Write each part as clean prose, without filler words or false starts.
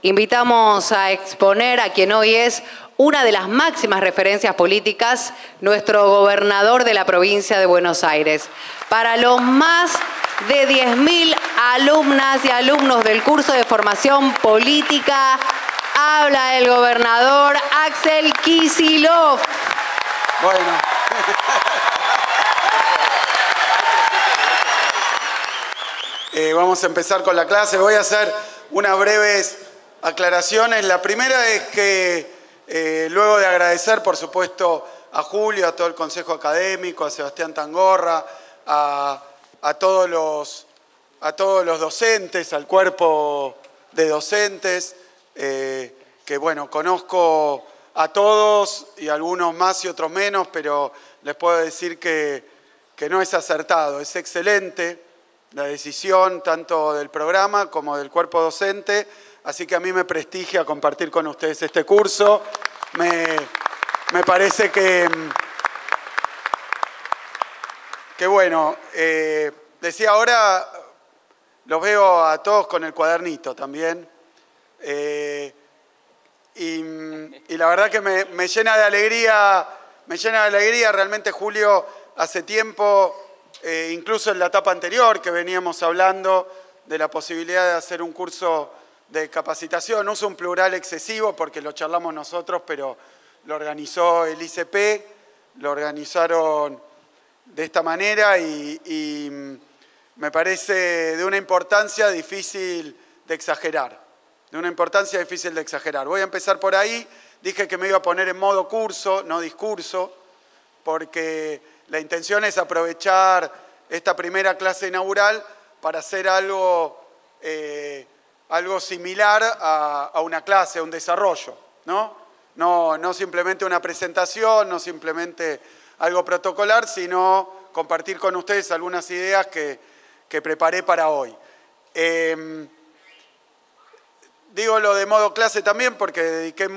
Invitamos a exponer a quien hoy es una de las máximas referencias políticas, nuestro gobernador de la provincia de Buenos Aires. Para los más de 10.000 alumnas y alumnos del curso de formación política, habla el gobernador Axel Kicillof. Bueno. Vamos a empezar con la clase. Voy a hacer unas breves aclaraciones. La primera es que luego de agradecer, por supuesto, a Julio, a todo el Consejo Académico, a Sebastián Tangorra, a todos los docentes, al cuerpo de docentes, que bueno, conozco a todos y algunos más y otros menos, pero les puedo decir que no es acertado, es excelente la decisión tanto del programa como del cuerpo docente, así que a mí me prestigia compartir con ustedes este curso. Me parece que bueno, decía ahora, los veo a todos con el cuadernito también, y la verdad que me llena de alegría, realmente Julio hace tiempo, incluso en la etapa anterior que veníamos hablando de la posibilidad de hacer un curso de capacitación, uso un plural excesivo porque lo charlamos nosotros, pero lo organizó el ICP, lo organizaron de esta manera y me parece de una importancia difícil de exagerar. Voy a empezar por ahí. Dije que me iba a poner en modo curso, no discurso, porque la intención es aprovechar esta primera clase inaugural para hacer algo similar a una clase, a un desarrollo, ¿no? No simplemente una presentación, no simplemente algo protocolar, sino compartir con ustedes algunas ideas que preparé para hoy. Digo lo de modo clase también porque dediqué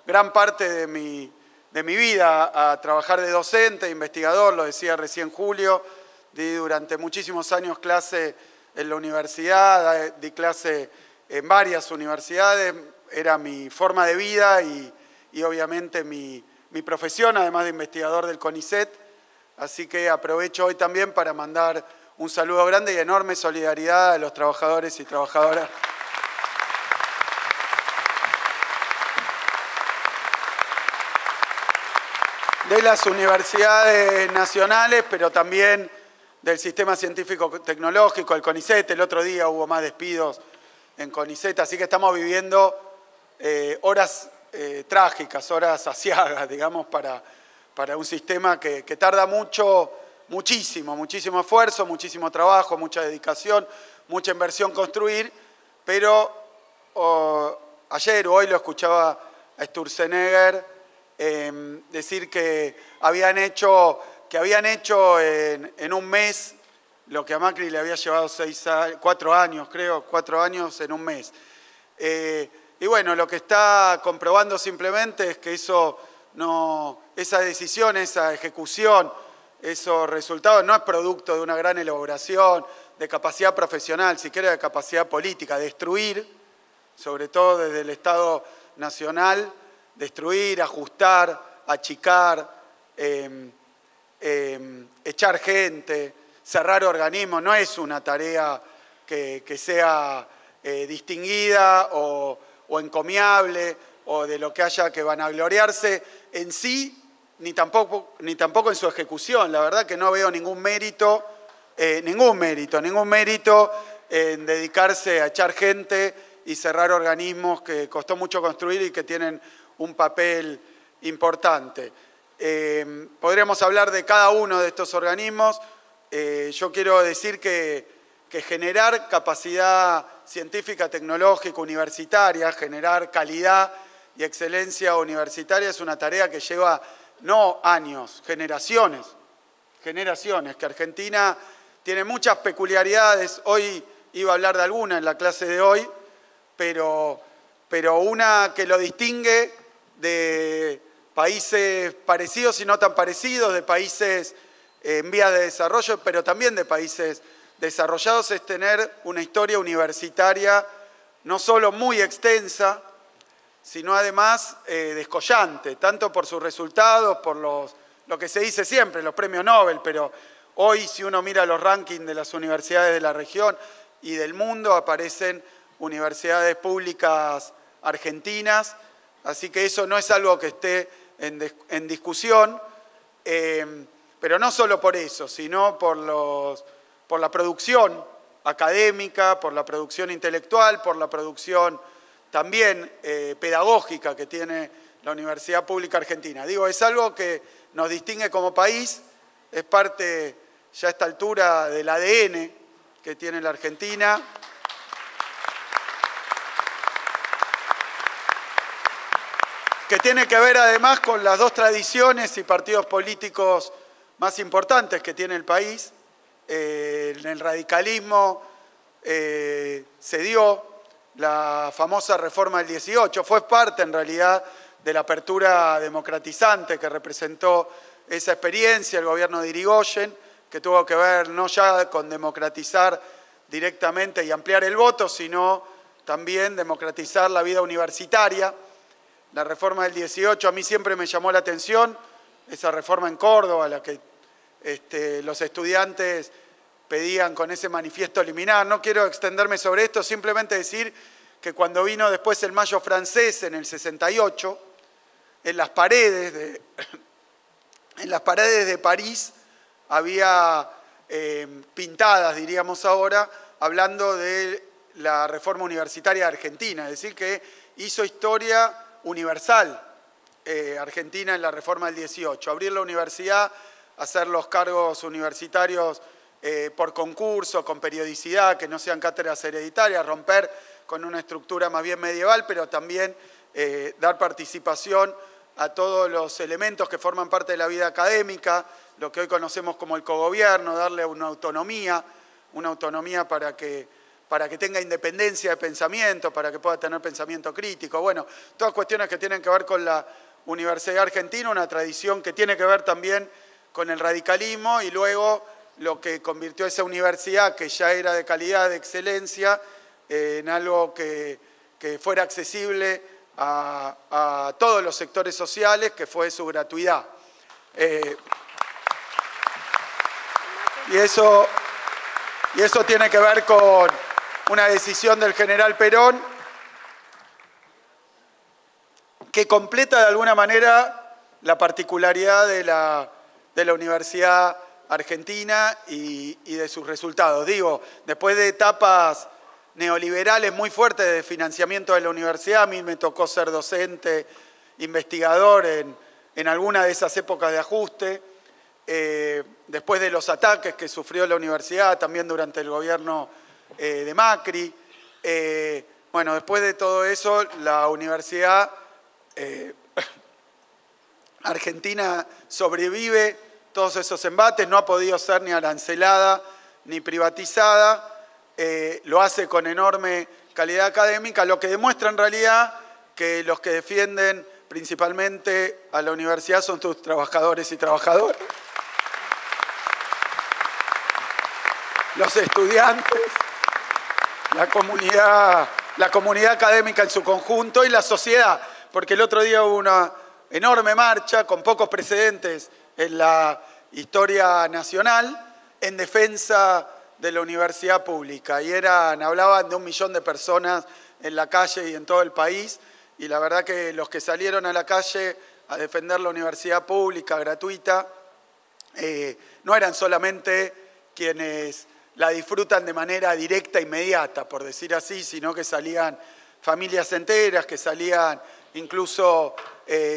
gran parte de mi vida a trabajar de docente, investigador, lo decía recién Julio, di durante muchísimos años clase en la universidad, di clase en varias universidades, era mi forma de vida y obviamente mi profesión, además de investigador del CONICET, así que aprovecho hoy también para mandar un saludo grande y enorme solidaridad a los trabajadores y trabajadoras de las universidades nacionales, pero también del sistema científico-tecnológico, el CONICET. El otro día hubo más despidos en CONICET, así que estamos viviendo horas trágicas, horas aciagas, digamos, para un sistema que tarda muchísimo esfuerzo, muchísimo trabajo, mucha dedicación, mucha inversión construir, pero ayer o hoy lo escuchaba a Sturzenegger decir que habían hecho en un mes lo que a Macri le había llevado 4 años en un mes. Y bueno, lo que está comprobando simplemente es que esa decisión, esa ejecución, esos resultados no es producto de una gran elaboración, de capacidad profesional, siquiera de capacidad política, destruir, sobre todo desde el Estado Nacional, destruir, ajustar, achicar, echar gente, cerrar organismos, no es una tarea que sea distinguida o encomiable o de lo que haya que vanagloriarse en sí, ni tampoco en su ejecución. La verdad que no veo ningún mérito en dedicarse a echar gente y cerrar organismos que costó mucho construir y que tienen un papel importante. Podríamos hablar de cada uno de estos organismos. Yo quiero decir que generar capacidad científica, tecnológica, universitaria, generar calidad y excelencia universitaria es una tarea que lleva no años, generaciones, que Argentina tiene muchas peculiaridades. Hoy iba a hablar de alguna en la clase de hoy, pero una que lo distingue de países parecidos y no tan parecidos, de países en vías de desarrollo, pero también de países desarrollados, es tener una historia universitaria no solo muy extensa, sino además descollante, tanto por sus resultados, por lo que se dice siempre, los premios Nobel, pero hoy si uno mira los rankings de las universidades de la región y del mundo, aparecen universidades públicas argentinas, así que eso no es algo que esté en discusión, pero no solo por eso, sino por la producción académica, por la producción intelectual, por la producción también pedagógica que tiene la Universidad Pública Argentina. Digo, es algo que nos distingue como país, es parte ya a esta altura del ADN que tiene la Argentina. Que tiene que ver además con las dos tradiciones y partidos políticos más importantes que tiene el país. En el radicalismo se dio la famosa reforma del 18, fue parte en realidad de la apertura democratizante que representó esa experiencia, el gobierno de Irigoyen, que tuvo que ver no ya con democratizar directamente y ampliar el voto, sino también democratizar la vida universitaria. La reforma del 18 a mí siempre me llamó la atención, esa reforma en Córdoba, la que los estudiantes pedían con ese manifiesto liminar. No quiero extenderme sobre esto, simplemente decir que cuando vino después el Mayo francés en el 68, en las paredes de París había pintadas, diríamos ahora, hablando de la reforma universitaria de Argentina, es decir, que hizo historia universal Argentina en la reforma del 18, abrir la universidad, hacer los cargos universitarios por concurso, con periodicidad, que no sean cátedras hereditarias, romper con una estructura más bien medieval, pero también dar participación a todos los elementos que forman parte de la vida académica, lo que hoy conocemos como el cogobierno, darle una autonomía para que tenga independencia de pensamiento, para que pueda tener pensamiento crítico. Bueno, todas cuestiones que tienen que ver con la Universidad Argentina, una tradición que tiene que ver también con el radicalismo y luego lo que convirtió esa universidad, que ya era de calidad, de excelencia, en algo que fuera accesible a todos los sectores sociales, que fue su gratuidad. Y eso tiene que ver con una decisión del general Perón que completa de alguna manera la particularidad de la Universidad Argentina y de sus resultados. Digo, después de etapas neoliberales muy fuertes de financiamiento de la universidad, a mí me tocó ser docente, investigador en alguna de esas épocas de ajuste, después de los ataques que sufrió la universidad, también durante el gobierno de Macri. Bueno, después de todo eso, la Universidad Argentina sobrevive todos esos embates, no ha podido ser ni arancelada ni privatizada, lo hace con enorme calidad académica, lo que demuestra en realidad que los que defienden principalmente a la universidad son sus trabajadores y trabajadoras, los estudiantes, la comunidad académica en su conjunto y la sociedad, porque el otro día hubo una enorme marcha con pocos precedentes en la historia nacional en defensa de la universidad pública y hablaban de 1 millón de personas en la calle y en todo el país y la verdad que los que salieron a la calle a defender la universidad pública gratuita no eran solamente quienes la disfrutan de manera directa, inmediata, por decir así, sino que salían familias enteras, que salían incluso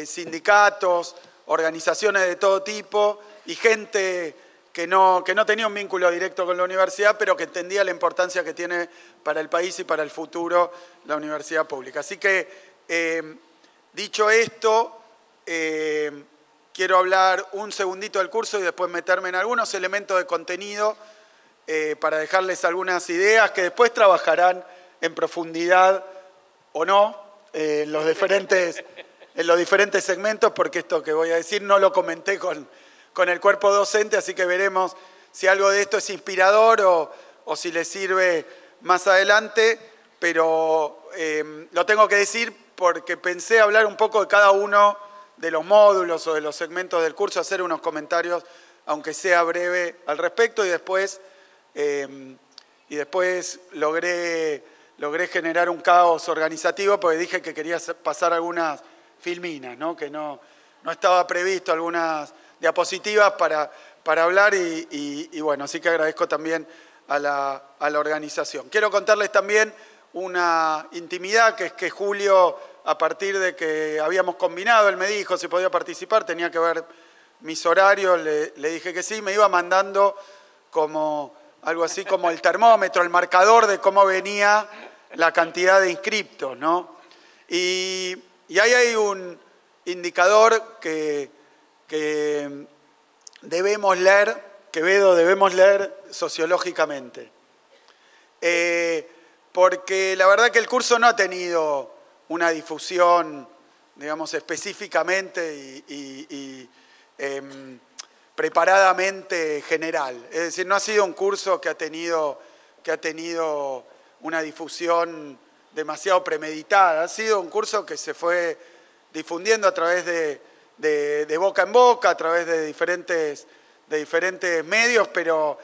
sindicatos, organizaciones de todo tipo y gente que no tenía un vínculo directo con la universidad, pero que entendía la importancia que tiene para el país y para el futuro la universidad pública. Así que, dicho esto, quiero hablar un segundito del curso y después meterme en algunos elementos de contenido para dejarles algunas ideas que después trabajarán en profundidad o no en los diferentes segmentos, porque esto que voy a decir no lo comenté con el cuerpo docente, así que veremos si algo de esto es inspirador o si les sirve más adelante. pero lo tengo que decir porque pensé hablar un poco de cada uno de los módulos o de los segmentos del curso, hacer unos comentarios, aunque sea breve, al respecto, y después logré generar un caos organizativo porque dije que quería pasar algunas filminas, ¿no? Que no estaba previsto, algunas diapositivas para hablar y bueno, así que agradezco también a la organización. Quiero contarles también una intimidad, que es que Julio, a partir de que habíamos combinado, él me dijo si podía participar, tenía que ver mis horarios, le dije que sí, me iba mandando como algo así como el termómetro, el marcador de cómo venía la cantidad de inscriptos, ¿no? Y ahí hay un indicador que debemos leer, Quevedo, debemos leer sociológicamente. Porque la verdad que el curso no ha tenido una difusión, digamos, específicamente y preparadamente general. Es decir, no ha sido un curso que ha tenido una difusión demasiado premeditada. Ha sido un curso que se fue difundiendo a través de boca en boca, a través de diferentes medios, pero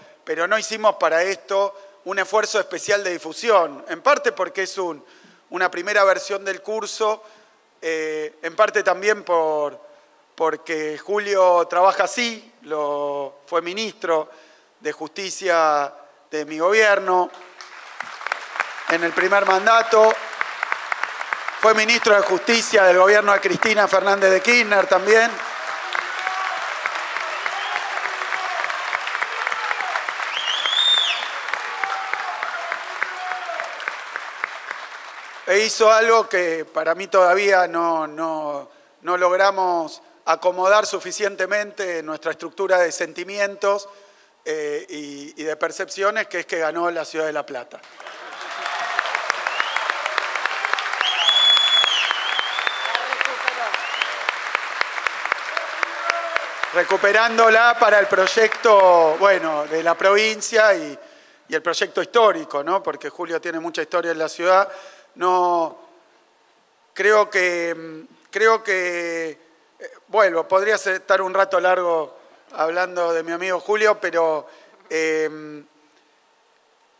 no hicimos para esto un esfuerzo especial de difusión, en parte porque es una primera versión del curso, en parte también porque Julio trabaja así, fue ministro de Justicia de mi gobierno en el primer mandato, fue ministro de Justicia del gobierno de Cristina Fernández de Kirchner también. E hizo algo que para mí todavía no logramos acomodar suficientemente en nuestra estructura de sentimientos y de percepciones, que es que ganó la Ciudad de La Plata. Recuperándola para el proyecto, bueno, de la provincia y el proyecto histórico, ¿no? Porque Julio tiene mucha historia en la ciudad. Creo que bueno, podría estar un rato largo hablando de mi amigo Julio, pero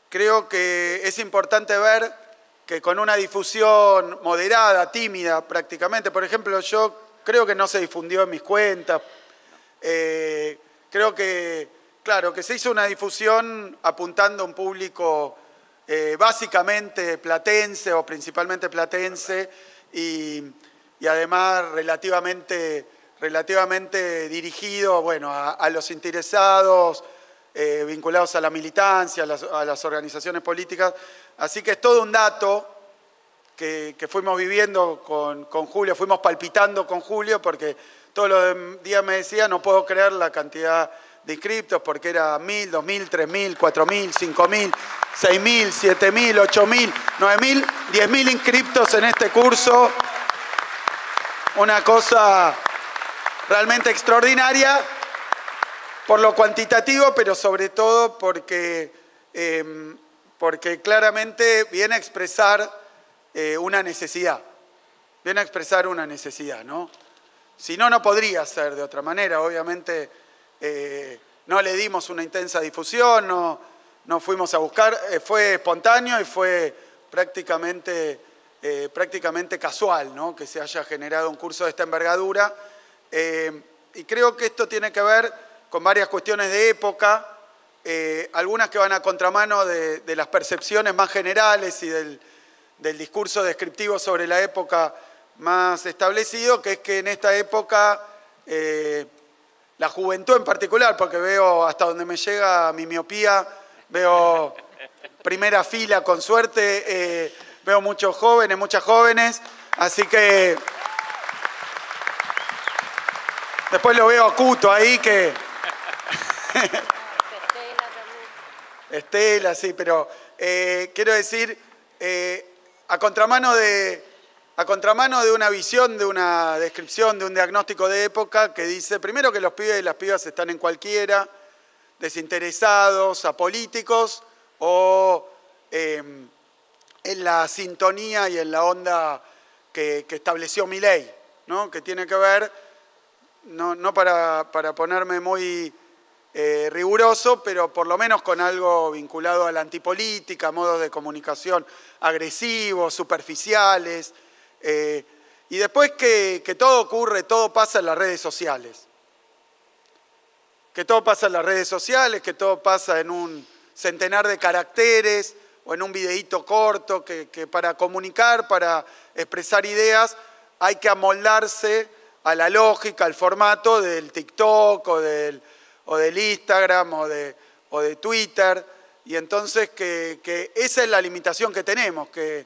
creo que es importante ver que con una difusión moderada, tímida prácticamente, por ejemplo, yo creo que no se difundió en mis cuentas, creo que, claro, que se hizo una difusión apuntando a un público básicamente platense o principalmente platense y además relativamente dirigido, bueno, a los interesados vinculados a la militancia, a las organizaciones políticas. Así que es todo un dato que fuimos viviendo con Julio, fuimos palpitando con Julio, porque todos los días me decía, no puedo creer la cantidad de inscriptos, porque era 1.000, 2.000, 3.000, 4.000, 5.000, 6.000, 7.000, 8.000, 9.000, 10.000 inscriptos en este curso. Una cosa realmente extraordinaria por lo cuantitativo, pero sobre todo porque claramente viene a expresar una necesidad. Viene a expresar una necesidad, ¿no? Si no, no podría ser de otra manera. Obviamente no le dimos una intensa difusión, no fuimos a buscar, fue espontáneo y fue prácticamente casual, ¿no? Que se haya generado un curso de esta envergadura. Y creo que esto tiene que ver con varias cuestiones de época, algunas que van a contramano de las percepciones más generales y del discurso descriptivo sobre la época más establecido, que es que en esta época la juventud en particular, porque veo hasta donde me llega mi miopía, veo primera fila con suerte, veo muchos jóvenes, muchas jóvenes, así que después lo veo a Cuto ahí que... Estela, sí, pero quiero decir, a contramano de una visión, de una descripción, de un diagnóstico de época que dice, primero, que los pibes y las pibas están en cualquiera, desinteresados, apolíticos o en la sintonía y en la onda que estableció Milei, ¿no? Que tiene que ver, no para ponerme muy riguroso, pero por lo menos con algo vinculado a la antipolítica, modos de comunicación agresivos, superficiales, y después que todo ocurre, todo pasa en las redes sociales. Que todo pasa en las redes sociales, que todo pasa en un centenar de caracteres o en un videíto corto, que para comunicar, para expresar ideas, hay que amoldarse a la lógica, al formato del TikTok o del Instagram o de Twitter. Y entonces que esa es la limitación que tenemos, que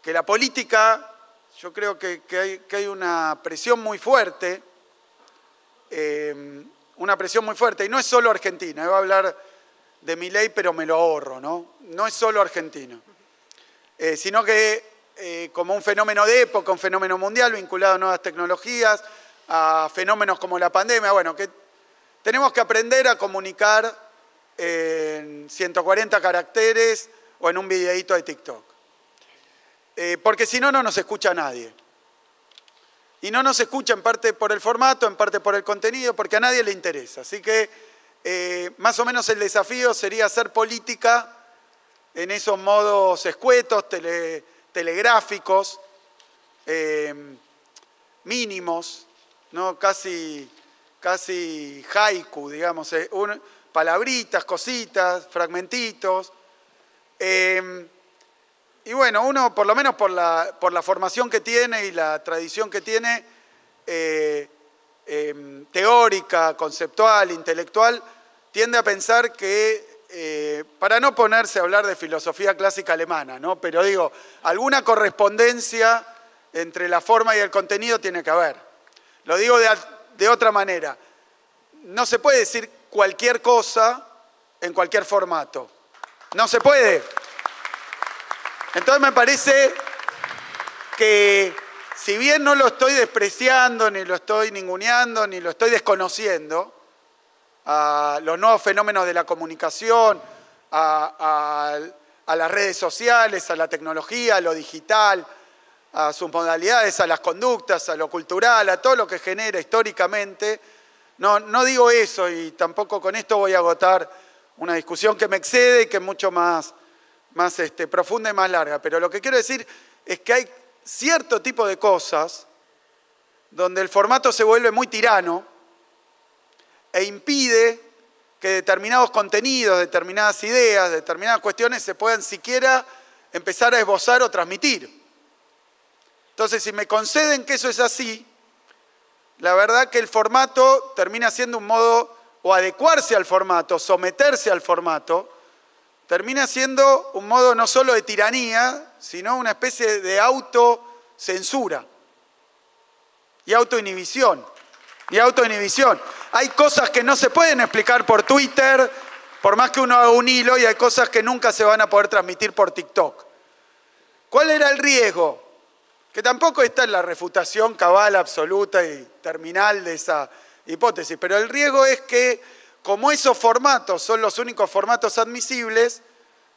la política, yo creo que hay una presión muy fuerte, y no es solo Argentina, voy a hablar de Milei, pero me lo ahorro, ¿no? No es solo Argentina, sino que como un fenómeno de época, un fenómeno mundial vinculado a nuevas tecnologías, a fenómenos como la pandemia, bueno, que tenemos que aprender a comunicar en 140 caracteres o en un videíto de TikTok. Porque si no, no nos escucha nadie. Y no nos escucha en parte por el formato, en parte por el contenido, porque a nadie le interesa. Así que más o menos el desafío sería hacer política en esos modos escuetos, telegráficos, mínimos, ¿no? Casi haiku, digamos, palabritas, cositas, fragmentitos. Y bueno, uno, por lo menos por la formación que tiene y la tradición que tiene, teórica, conceptual, intelectual, tiende a pensar que, para no ponerse a hablar de filosofía clásica alemana, ¿no? Pero digo, alguna correspondencia entre la forma y el contenido tiene que haber. Lo digo de otra manera. No se puede decir cualquier cosa en cualquier formato. No se puede. Entonces me parece que, si bien no lo estoy despreciando, ni lo estoy ninguneando, ni lo estoy desconociendo, a los nuevos fenómenos de la comunicación, a las redes sociales, a la tecnología, a lo digital, a sus modalidades, a las conductas, a lo cultural, a todo lo que genera históricamente, no digo eso, y tampoco con esto voy a agotar una discusión que me excede y que es mucho más profunda y más larga. Pero lo que quiero decir es que hay cierto tipo de cosas donde el formato se vuelve muy tirano e impide que determinados contenidos, determinadas ideas, determinadas cuestiones se puedan siquiera empezar a esbozar o transmitir. Entonces, si me conceden que eso es así, la verdad que el formato termina siendo un modo, o adecuarse al formato, someterse al formato, termina siendo un modo no solo de tiranía, sino una especie de autocensura y autoinhibición. Hay cosas que no se pueden explicar por Twitter, por más que uno haga un hilo, y hay cosas que nunca se van a poder transmitir por TikTok. ¿Cuál era el riesgo? Que tampoco está en la refutación cabal, absoluta y terminal de esa hipótesis, pero el riesgo es que, como esos formatos son los únicos formatos admisibles,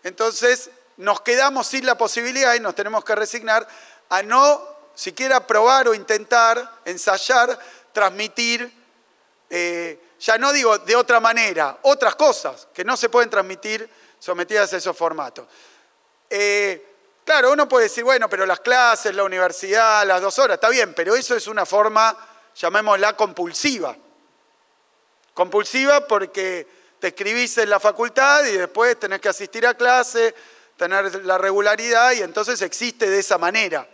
entonces nos quedamos sin la posibilidad y nos tenemos que resignar a no siquiera probar o intentar, ensayar, transmitir, ya no digo de otra manera, otras cosas que no se pueden transmitir sometidas a esos formatos. Claro, uno puede decir, bueno, pero las clases, la universidad, las 2 horas, está bien, pero eso es una forma, llamémosla compulsiva. Compulsiva porque te escribís en la facultad y después tenés que asistir a clase, tener la regularidad, y entonces existe de esa manera.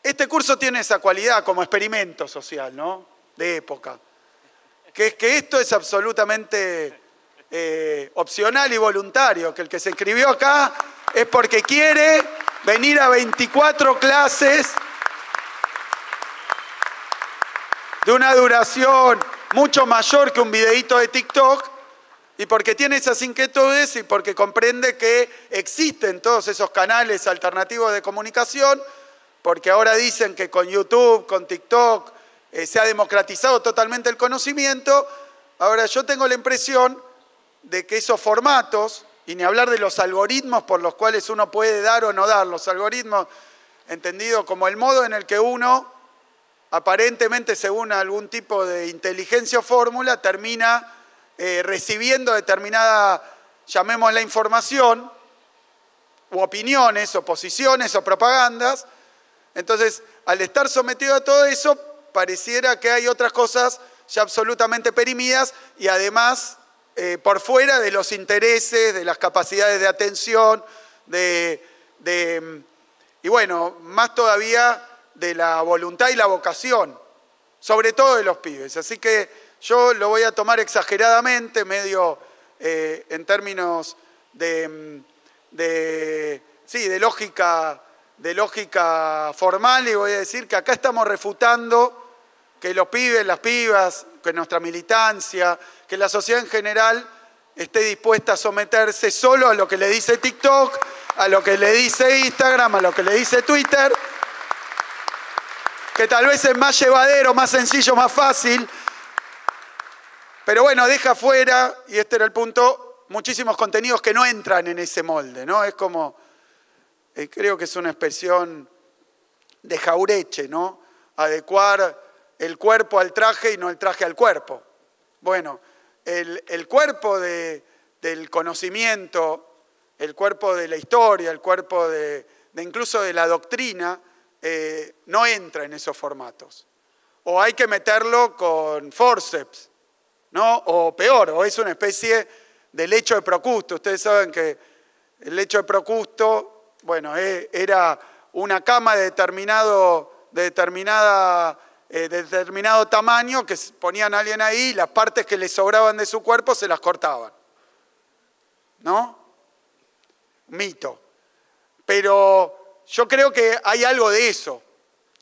Este curso tiene esa cualidad como experimento social, ¿no? De época. Que es que esto es absolutamente opcional y voluntario, que el que se inscribió acá es porque quiere venir a 24 clases de una duración mucho mayor que un videíto de TikTok, y porque tiene esas inquietudes y porque comprende que existen todos esos canales alternativos de comunicación, porque ahora dicen que con YouTube, con TikTok, se ha democratizado totalmente el conocimiento. Ahora, yo tengo la impresión de que esos formatos Y ni hablar de los algoritmos por los cuales uno puede dar o no dar. Los algoritmos, entendido como el modo en el que uno, aparentemente según algún tipo de inteligencia o fórmula, termina recibiendo determinada, llamémosla información, u opiniones, o posiciones, o propagandas. Entonces, al estar sometido a todo eso, pareciera que hay otras cosas ya absolutamente perimidas y además por fuera de los intereses, de las capacidades de atención, y bueno, más todavía de la voluntad y la vocación, sobre todo de los pibes. Así que yo lo voy a tomar exageradamente, medio en términos de lógica formal, y voy a decir que acá estamos refutando que los pibes, las pibas, que nuestra militancia, que la sociedad en general esté dispuesta a someterse solo a lo que le dice TikTok, a lo que le dice Instagram, a lo que le dice Twitter, que tal vez es más llevadero, más sencillo, más fácil, pero bueno, deja fuera, y este era el punto, muchísimos contenidos que no entran en ese molde, ¿no? Es como, creo que es una expresión de Jaureche, ¿no? Adecuar el cuerpo al traje y no el traje al cuerpo. Bueno, el cuerpo del conocimiento, el cuerpo de la historia, el cuerpo incluso de la doctrina, no entra en esos formatos. O hay que meterlo con forceps, ¿no? O peor, o es una especie de lecho de Procusto. Ustedes saben que el lecho de Procusto, bueno, era una cama de determinado tamaño que ponían a alguien ahí y las partes que le sobraban de su cuerpo se las cortaban. ¿No? Mito. Pero yo creo que hay algo de eso.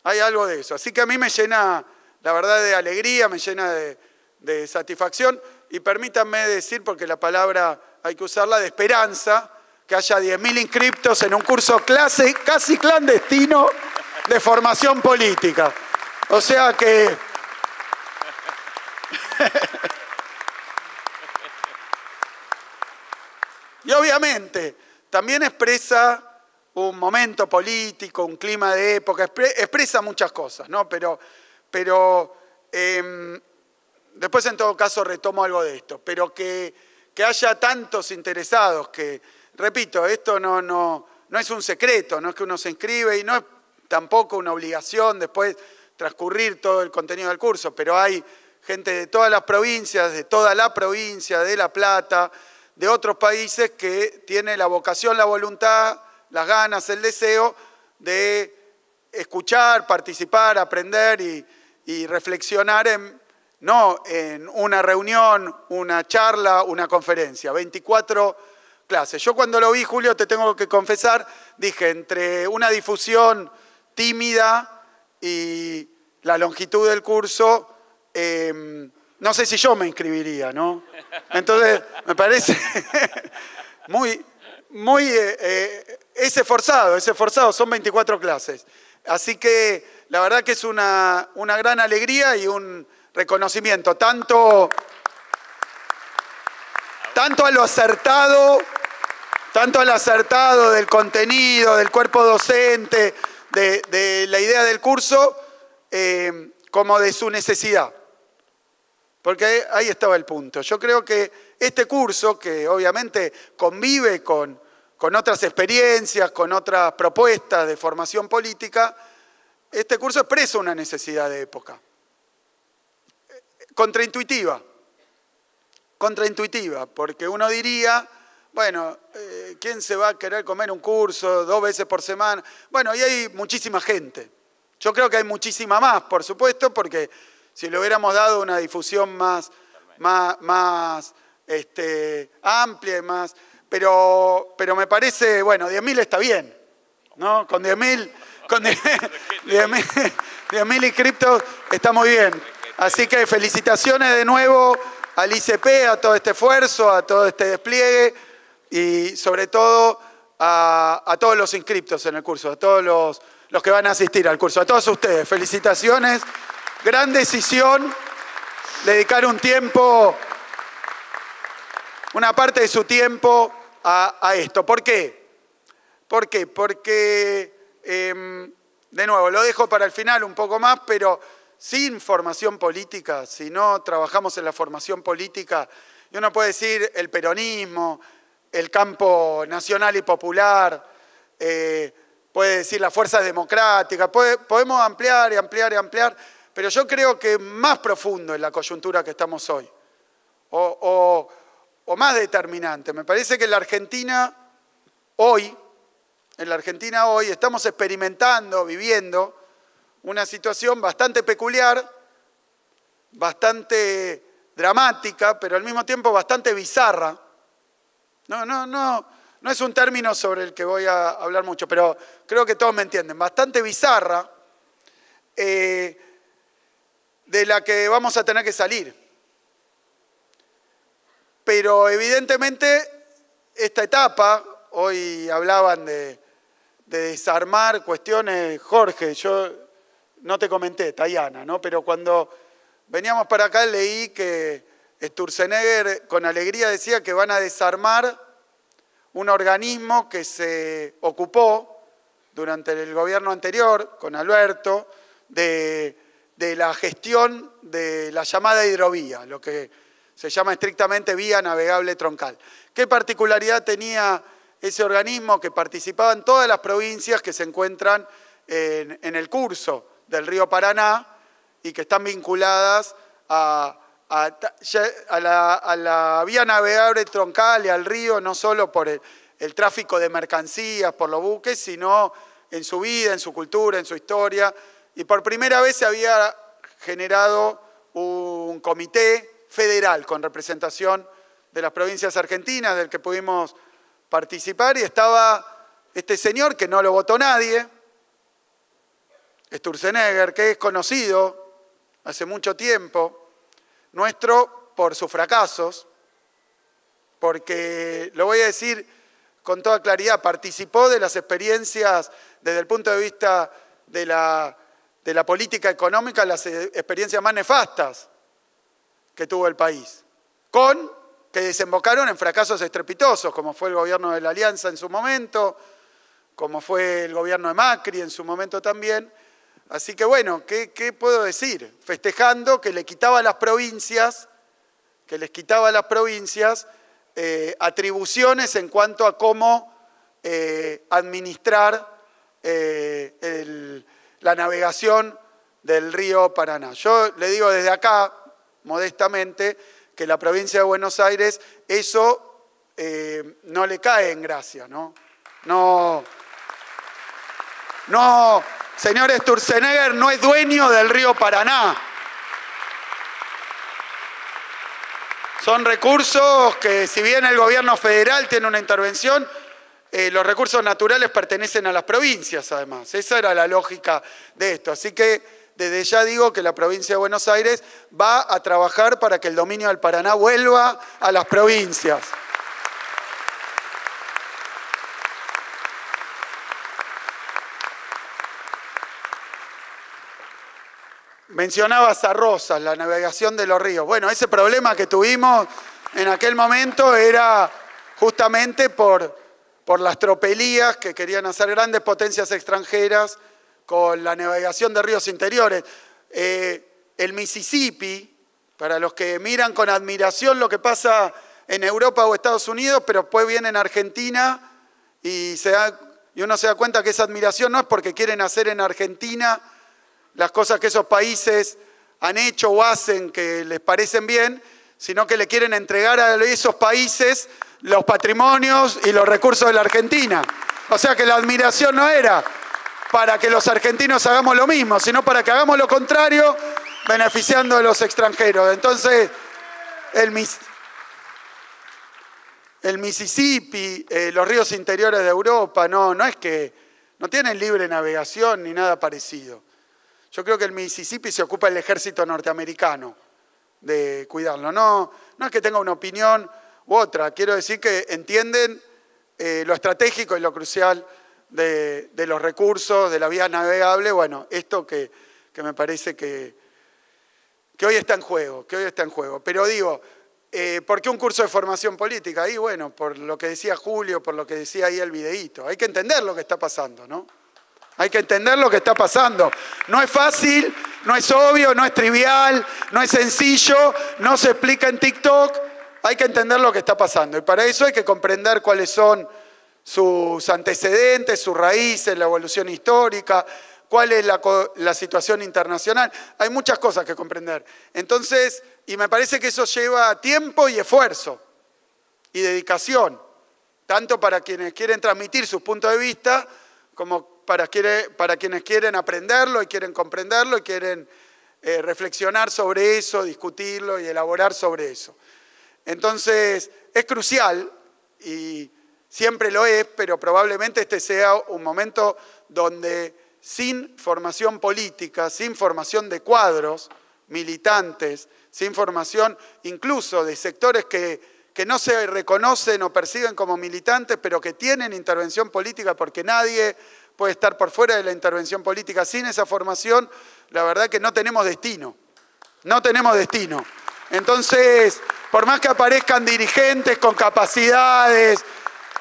Hay algo de eso. Así que a mí me llena, la verdad, de alegría, me llena de satisfacción. Y permítanme decir, porque la palabra hay que usarla, de esperanza, que haya 10.000 inscriptos en un curso casi clandestino de formación política. O sea que... Y obviamente también expresa un momento político, un clima de época, expresa muchas cosas, ¿no? Pero después en todo caso retomo algo de esto, pero que haya tantos interesados que, repito, esto no es un secreto, no es que uno se inscribe y no es tampoco una obligación después transcurrir todo el contenido del curso, pero hay gente de todas las provincias, de toda la provincia, de La Plata, de otros países que tiene la vocación, la voluntad, las ganas, el deseo de escuchar, participar, aprender y reflexionar no en una reunión, una charla, una conferencia, 24 clases. Yo cuando lo vi, Julio, te tengo que confesar, dije, entre una difusión tímida y la longitud del curso, no sé si yo me inscribiría, ¿no? Entonces, me parece es esforzado, son 24 clases. Así que la verdad que es una gran alegría y un reconocimiento, tanto a lo acertado del contenido, del cuerpo docente, de la idea del curso, como de su necesidad. Porque ahí estaba el punto. Yo creo que este curso, que obviamente convive con otras experiencias, con otras propuestas de formación política, este curso expresa una necesidad de época. Contraintuitiva, porque uno diría, bueno, ¿quién se va a querer comer un curso 2 veces por semana? Bueno, y hay muchísima gente. Yo creo que hay muchísima más, por supuesto, porque si le hubiéramos dado una difusión más amplia y más... Pero me parece, bueno, 10.000 está bien, ¿no? Con 10.000 inscriptos está muy bien. Así que felicitaciones de nuevo al ICP, a todo este esfuerzo, a todo este despliegue y sobre todo a todos los inscriptos en el curso, a todos los que van a asistir al curso, a todos ustedes. Felicitaciones. Gran decisión, dedicar un tiempo, una parte de su tiempo a esto. ¿Por qué? ¿Por qué? Porque, de nuevo, lo dejo para el final un poco más, pero sin formación política, si no trabajamos en la formación política, y uno puede decir el peronismo, el campo nacional y popular, puede decir las fuerzas democráticas, podemos ampliar y ampliar y ampliar, pero yo creo que más profundo en la coyuntura que estamos hoy, o más determinante. Me parece que en la Argentina hoy estamos experimentando, viviendo una situación bastante peculiar, bastante dramática, pero al mismo tiempo bastante bizarra. No es un término sobre el que voy a hablar mucho, pero creo que todos me entienden. Bastante bizarra, de la que vamos a tener que salir. Pero evidentemente esta etapa, hoy hablaban de desarmar cuestiones, Jorge, yo no te comenté, Tayana, ¿no? Pero cuando veníamos para acá leí que Sturzenegger con alegría decía que van a desarmar un organismo que se ocupó durante el gobierno anterior, con Alberto, de la gestión de la llamada hidrovía, lo que se llama estrictamente vía navegable troncal. ¿Qué particularidad tenía ese organismo? Que participaban todas las provincias que se encuentran en el curso del río Paraná y que están vinculadas a la vía navegable troncal y al río, no solo por el tráfico de mercancías, por los buques, sino en su vida, en su cultura, en su historia. Y por primera vez se había generado un comité federal con representación de las provincias argentinas, del que pudimos participar, y estaba este señor que no lo votó nadie, Sturzenegger, que es conocido hace mucho tiempo, nuestro por sus fracasos, porque, lo voy a decir con toda claridad, participó de las experiencias desde el punto de vista de la política económica, las experiencias más nefastas que tuvo el país, que desembocaron en fracasos estrepitosos, como fue el gobierno de la Alianza en su momento, como fue el gobierno de Macri en su momento también. Así que bueno, ¿qué puedo decir? Festejando que les quitaba a las provincias, atribuciones en cuanto a cómo administrar la navegación del río Paraná. Yo le digo desde acá, modestamente, que la provincia de Buenos Aires eso no le cae en gracia, ¿no? No, señor Sturzenegger no es dueño del río Paraná. Son recursos que, si bien el gobierno federal tiene una intervención, los recursos naturales pertenecen a las provincias, además. Esa era la lógica de esto. Así que desde ya digo que la provincia de Buenos Aires va a trabajar para que el dominio del Paraná vuelva a las provincias. Mencionabas a Rosas, la navegación de los ríos. Bueno, ese problema que tuvimos en aquel momento era justamente por las tropelías que querían hacer grandes potencias extranjeras con la navegación de ríos interiores. El Mississippi, para los que miran con admiración lo que pasa en Europa o Estados Unidos, pero después vienen a Argentina y uno se da cuenta que esa admiración no es porque quieren hacer en Argentina las cosas que esos países han hecho o hacen que les parecen bien, sino que le quieren entregar a esos países los patrimonios y los recursos de la Argentina. O sea que la admiración no era para que los argentinos hagamos lo mismo, sino para que hagamos lo contrario, beneficiando a los extranjeros. Entonces, el Mississippi, los ríos interiores de Europa, no es que no tienen libre navegación ni nada parecido. Yo creo que el Mississippi se ocupa el ejército norteamericano de cuidarlo. No es que tenga una opinión u otra, quiero decir que entienden lo estratégico y lo crucial de los recursos, de la vía navegable. Bueno, esto que me parece que hoy está en juego, Pero digo, ¿Por qué un curso de formación política? Ahí, bueno, por lo que decía Julio, por lo que decía ahí el videíto. Hay que entender lo que está pasando, ¿no? Hay que entender lo que está pasando. No es fácil, no es obvio, no es trivial, no es sencillo, no se explica en TikTok. Hay que entender lo que está pasando. Y para eso hay que comprender cuáles son sus antecedentes, sus raíces, la evolución histórica, cuál es la situación internacional. Hay muchas cosas que comprender. Entonces, y me parece que eso lleva tiempo y esfuerzo y dedicación, tanto para quienes quieren transmitir sus puntos de vista, como para quienes quieren aprenderlo y quieren comprenderlo y quieren reflexionar sobre eso, discutirlo y elaborar sobre eso. Entonces, es crucial y siempre lo es, pero probablemente este sea un momento donde sin formación política, sin formación de cuadros militantes, sin formación incluso de sectores que no se reconocen o perciben como militantes, pero que tienen intervención política, porque nadie puede estar por fuera de la intervención política. Sin esa formación, la verdad que no tenemos destino. No tenemos destino. Entonces, por más que aparezcan dirigentes con capacidades,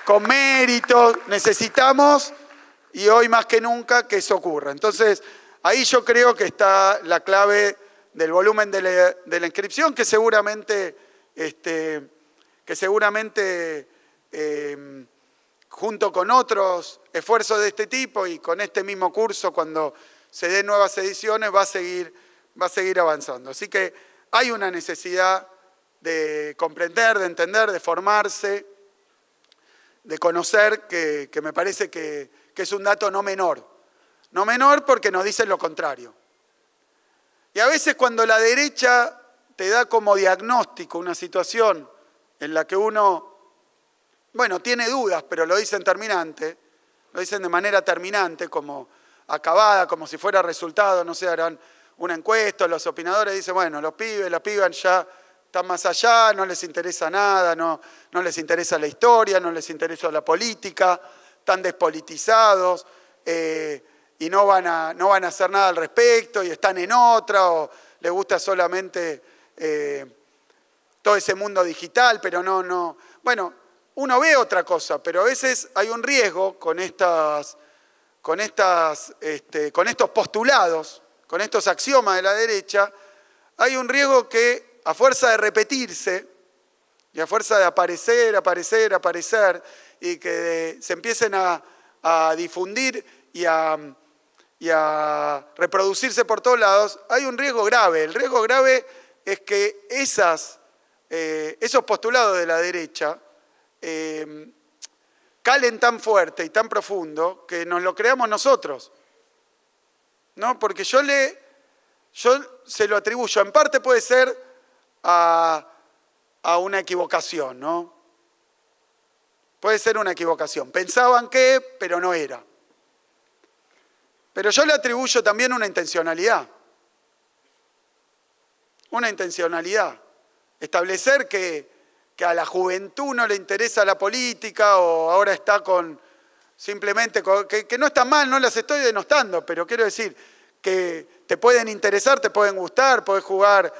con méritos, necesitamos, y hoy más que nunca, que eso ocurra. Entonces, ahí yo creo que está la clave del volumen de la inscripción, que seguramente junto con otros esfuerzos de este tipo y con este mismo curso, cuando se den nuevas ediciones, va a seguir avanzando. Así que hay una necesidad de comprender, de entender, de formarse, de conocer, que me parece que es un dato no menor. No menor porque nos dicen lo contrario. Y a veces cuando la derecha te da como diagnóstico una situación en la que uno, bueno, tiene dudas, pero lo dicen terminante, lo dicen de manera terminante, como acabada, como si fuera resultado, no sé, harán una encuesta, los opinadores dicen, bueno, los pibes, las pibas ya están más allá, no les interesa nada, no les interesa la historia, no les interesa la política, están despolitizados y no van a hacer nada al respecto y están en otra, o les gusta solamente todo ese mundo digital, pero no. Bueno, uno ve otra cosa, pero a veces hay un riesgo con estos postulados, con estos axiomas de la derecha, hay un riesgo que a fuerza de repetirse y a fuerza de aparecer, y que se empiecen a difundir y a reproducirse por todos lados, hay un riesgo grave. El riesgo grave es que esos postulados de la derecha calen tan fuerte y tan profundo que nos lo creamos nosotros, ¿no? Porque yo se lo atribuyo, en parte puede ser a una equivocación, ¿no? Puede ser una equivocación. Pensaban que, pero no era. Pero yo le atribuyo también una intencionalidad. Una intencionalidad. Establecer que a la juventud no le interesa la política o ahora está simplemente que no está mal, no las estoy denostando, pero quiero decir que te pueden interesar, te pueden gustar, podés jugar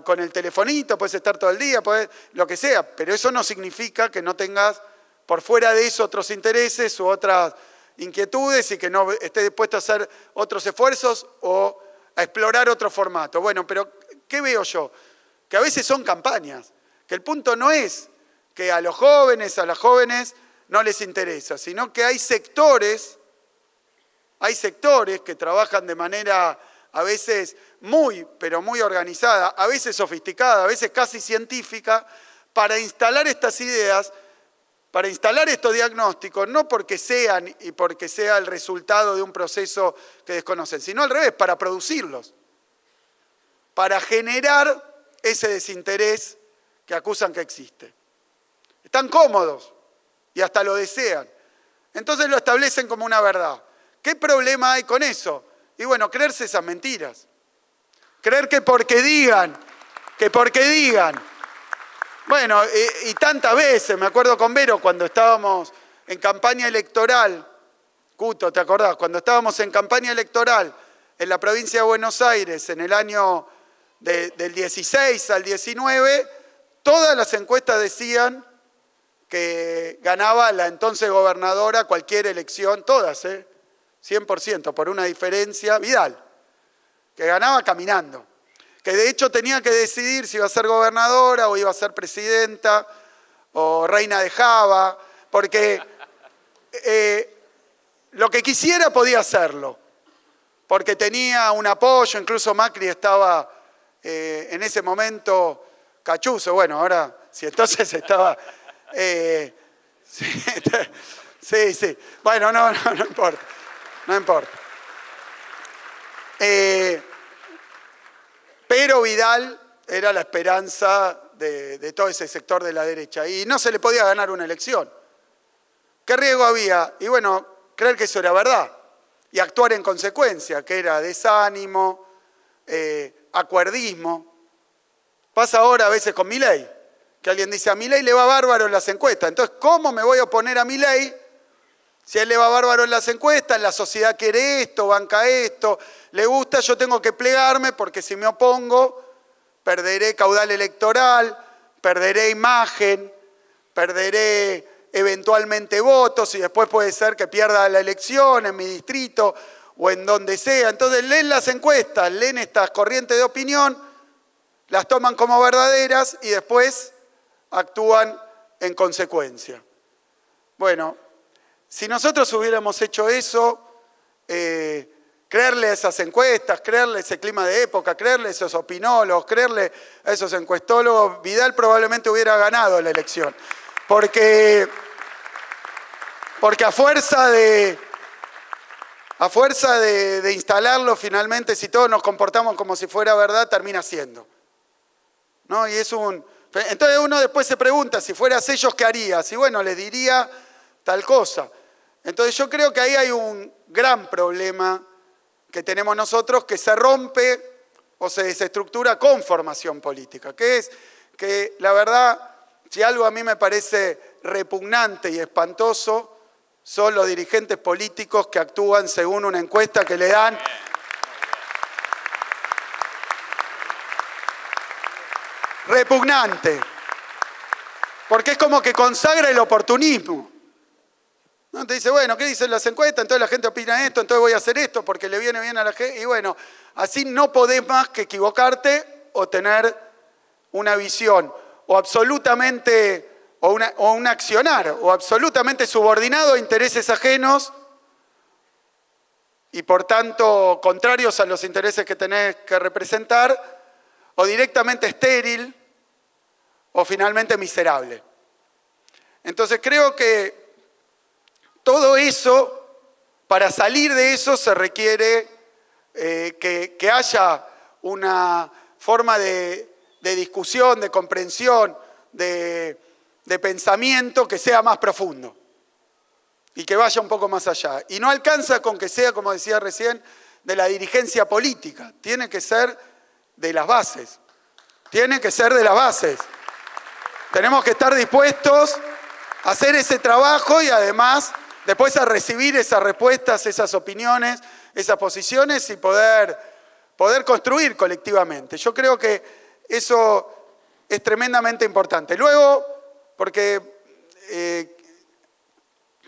con el telefonito, puedes estar todo el día, lo que sea, pero eso no significa que no tengas por fuera de eso otros intereses u otras inquietudes y que no estés dispuesto a hacer otros esfuerzos o a explorar otro formato. Bueno, pero ¿qué veo yo? Que a veces son campañas, que el punto no es que a los jóvenes, a las jóvenes no les interesa, sino que hay sectores que trabajan de manera a veces pero muy organizada, a veces sofisticada, a veces casi científica, para instalar estas ideas, para instalar estos diagnósticos, no porque sean y porque sea el resultado de un proceso que desconocen, sino al revés, para producirlos, para generar ese desinterés que acusan que existe. Están cómodos y hasta lo desean. Entonces lo establecen como una verdad. ¿Qué problema hay con eso? Y bueno, creerse esas mentiras. Creer que porque digan. Bueno, y tantas veces, me acuerdo con Vero cuando estábamos en campaña electoral, Cuto, ¿te acordás? Cuando estábamos en campaña electoral en la provincia de Buenos Aires en el año del 16 al 19, Todas las encuestas decían que ganaba la entonces gobernadora cualquier elección, todas, 100%, por una diferencia, Vidal, que ganaba caminando, que de hecho tenía que decidir si iba a ser gobernadora o iba a ser presidenta o reina de Java, porque lo que quisiera podía hacerlo, porque tenía un apoyo, incluso Macri estaba en ese momento cachuzo, bueno, ahora si entonces estaba... sí, bueno, no importa, no importa. Pero Vidal era la esperanza de todo ese sector de la derecha y no se le podía ganar una elección. ¿Qué riesgo había? Y bueno, creer que eso era verdad y actuar en consecuencia, que era desánimo, acuerdismo. Pasa ahora a veces con Milei, que alguien dice, a Milei le va bárbaro en las encuestas. Entonces, ¿cómo me voy a oponer a Milei si a él le va bárbaro en las encuestas, la sociedad quiere esto, banca esto, le gusta, yo tengo que plegarme porque si me opongo, perderé caudal electoral, perderé imagen, perderé eventualmente votos y después puede ser que pierda la elección en mi distrito o en donde sea. Entonces leen las encuestas, leen estas corrientes de opinión, las toman como verdaderas y después actúan en consecuencia. Bueno, si nosotros hubiéramos hecho eso, creerle a esas encuestas, creerle a ese clima de época, creerle a esos opinólogos, creerle a esos encuestólogos, Vidal probablemente hubiera ganado la elección. Porque a fuerza de instalarlo finalmente, si todos nos comportamos como si fuera verdad, termina siendo, ¿no? Y entonces uno después se pregunta, si fueras ellos, ¿qué harías? Y bueno, les diría tal cosa. Entonces yo creo que ahí hay un gran problema que tenemos nosotros que se rompe o se desestructura con formación política, que es que la verdad, si algo a mí me parece repugnante y espantoso, son los dirigentes políticos que actúan según una encuesta que le dan. Repugnante. Porque es como que consagra el oportunismo. ¿No? Te dice, bueno, ¿qué dicen las encuestas? Entonces la gente opina esto, entonces voy a hacer esto porque le viene bien a la gente. Y bueno, así no podés más que equivocarte o tener una visión o absolutamente, o un accionar, o absolutamente subordinado a intereses ajenos y por tanto contrarios a los intereses que tenés que representar, o directamente estéril, o finalmente miserable. Entonces creo que todo eso, para salir de eso se requiere que haya una forma de discusión, de comprensión, de pensamiento que sea más profundo y que vaya un poco más allá. Y no alcanza con que sea, como decía recién, de la dirigencia política. Tiene que ser de las bases. Tiene que ser de las bases. Tenemos que estar dispuestos a hacer ese trabajo y además después a recibir esas respuestas, esas opiniones, esas posiciones y poder construir colectivamente. Yo creo que eso es tremendamente importante. Luego, porque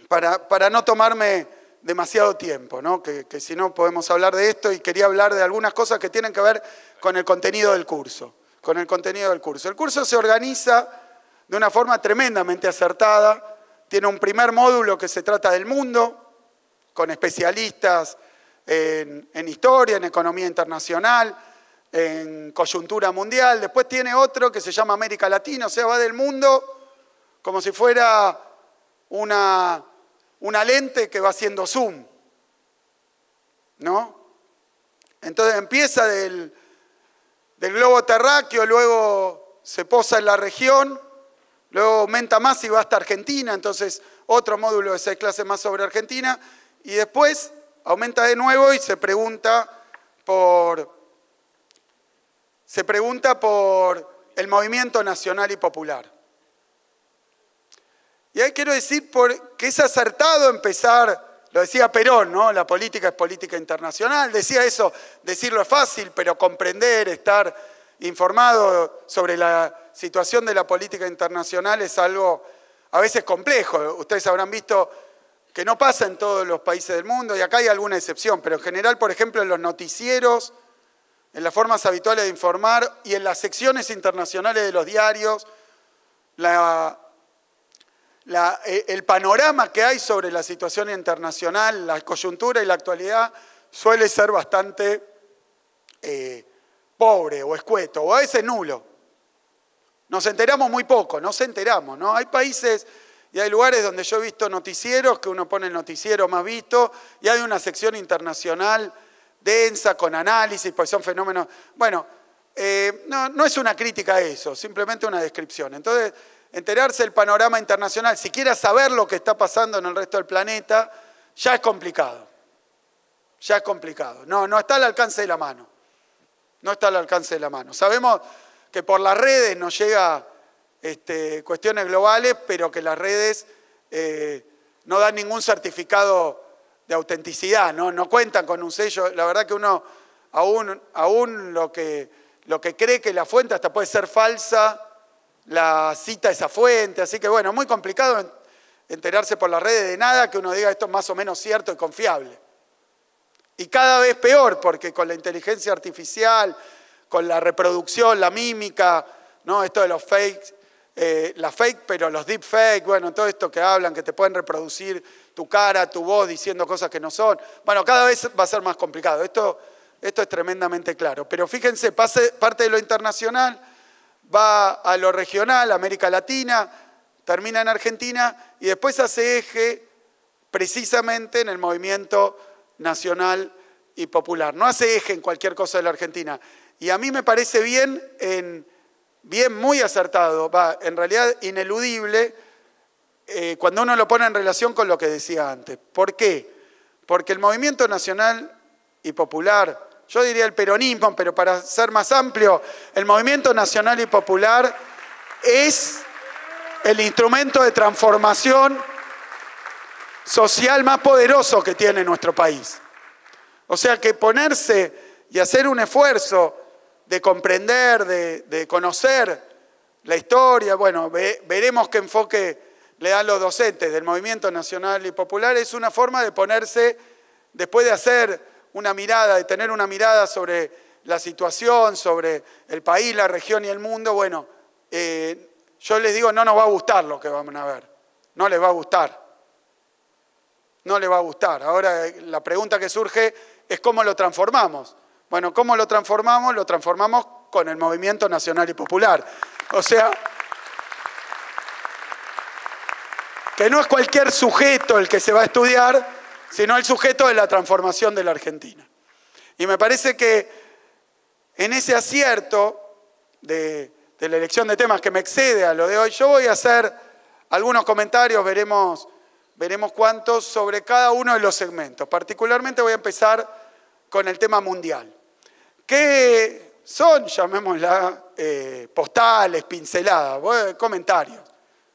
para no tomarme demasiado tiempo, ¿no? Que si no podemos hablar de esto y quería hablar de algunas cosas que tienen que ver con el contenido del curso. El curso se organiza de una forma tremendamente acertada. Tiene un primer módulo que se trata del mundo, con especialistas en historia, en economía internacional, en coyuntura mundial. Después tiene otro que se llama América Latina, o sea, va del mundo como si fuera una lente que va haciendo zoom, ¿no? Entonces empieza del globo terráqueo, luego se posa en la región, luego aumenta más y va hasta Argentina, entonces otro módulo de 6 clases más sobre Argentina, y después aumenta de nuevo y se pregunta por el movimiento nacional y popular. Y ahí quiero decir que es acertado empezar, lo decía Perón, ¿no? La política es política internacional, decía eso, decirlo es fácil, pero comprender, estar informado sobre la situación de la política internacional es algo a veces complejo. Ustedes habrán visto que no pasa en todos los países del mundo, y acá hay alguna excepción, pero en general, por ejemplo, en los noticieros, en las formas habituales de informar y en las secciones internacionales de los diarios, el panorama que hay sobre la situación internacional, la coyuntura y la actualidad suele ser bastante pobre o escueto, o a veces nulo. Nos enteramos muy poco, nos enteramos, ¿no? Hay países y hay lugares donde yo he visto noticieros, que uno pone el noticiero más visto, y hay una sección internacional densa, con análisis, pues son fenómenos... Bueno, no es una crítica a eso, simplemente una descripción. Entonces, enterarse del panorama internacional, siquiera saber lo que está pasando en el resto del planeta, ya es complicado. Ya es complicado. No está al alcance de la mano. No está al alcance de la mano. Sabemos que por las redes nos llega cuestiones globales, pero que las redes no dan ningún certificado de autenticidad, no cuentan con un sello. La verdad que uno, aún lo que cree que la fuente hasta puede ser falsa, la cita esa fuente. Así que bueno, muy complicado enterarse por las redes de nada que uno diga esto es más o menos cierto y confiable. Y cada vez peor, porque con la inteligencia artificial, con la reproducción, la mímica, ¿no? Esto de los fakes, pero los deepfakes, bueno, todo esto que hablan, que te pueden reproducir tu cara, tu voz, diciendo cosas que no son. Bueno, cada vez va a ser más complicado. Esto es tremendamente claro. Pero fíjense, parte de lo internacional va a lo regional, América Latina, termina en Argentina y después hace eje precisamente en el movimiento nacional y popular. No hace eje en cualquier cosa de la Argentina. Y a mí me parece bien, muy acertado, en realidad ineludible, cuando uno lo pone en relación con lo que decía antes. ¿Por qué? Porque el movimiento nacional y popular, yo diría el peronismo, pero para ser más amplio, el movimiento nacional y popular es el instrumento de transformación social más poderoso que tiene nuestro país. O sea que ponerse y hacer un esfuerzo de comprender, de conocer la historia, bueno, veremos qué enfoque le dan los docentes del Movimiento Nacional y Popular, es una forma de ponerse, después de hacer una mirada, de tener una mirada sobre la situación, sobre el país, la región y el mundo, bueno, yo les digo, no nos va a gustar lo que vamos a ver, no les va a gustar. No le va a gustar. Ahora la pregunta que surge es cómo lo transformamos. Bueno, ¿cómo lo transformamos? Lo transformamos con el Movimiento Nacional y Popular. O sea, que no es cualquier sujeto el que se va a estudiar, sino el sujeto de la transformación de la Argentina. Y me parece que en ese acierto de la elección de temas que me excede a lo de hoy, yo voy a hacer algunos comentarios, veremos cuántos, sobre cada uno de los segmentos. Particularmente voy a empezar con el tema mundial. ¿Qué son, llamémosla, postales, pinceladas, comentarios,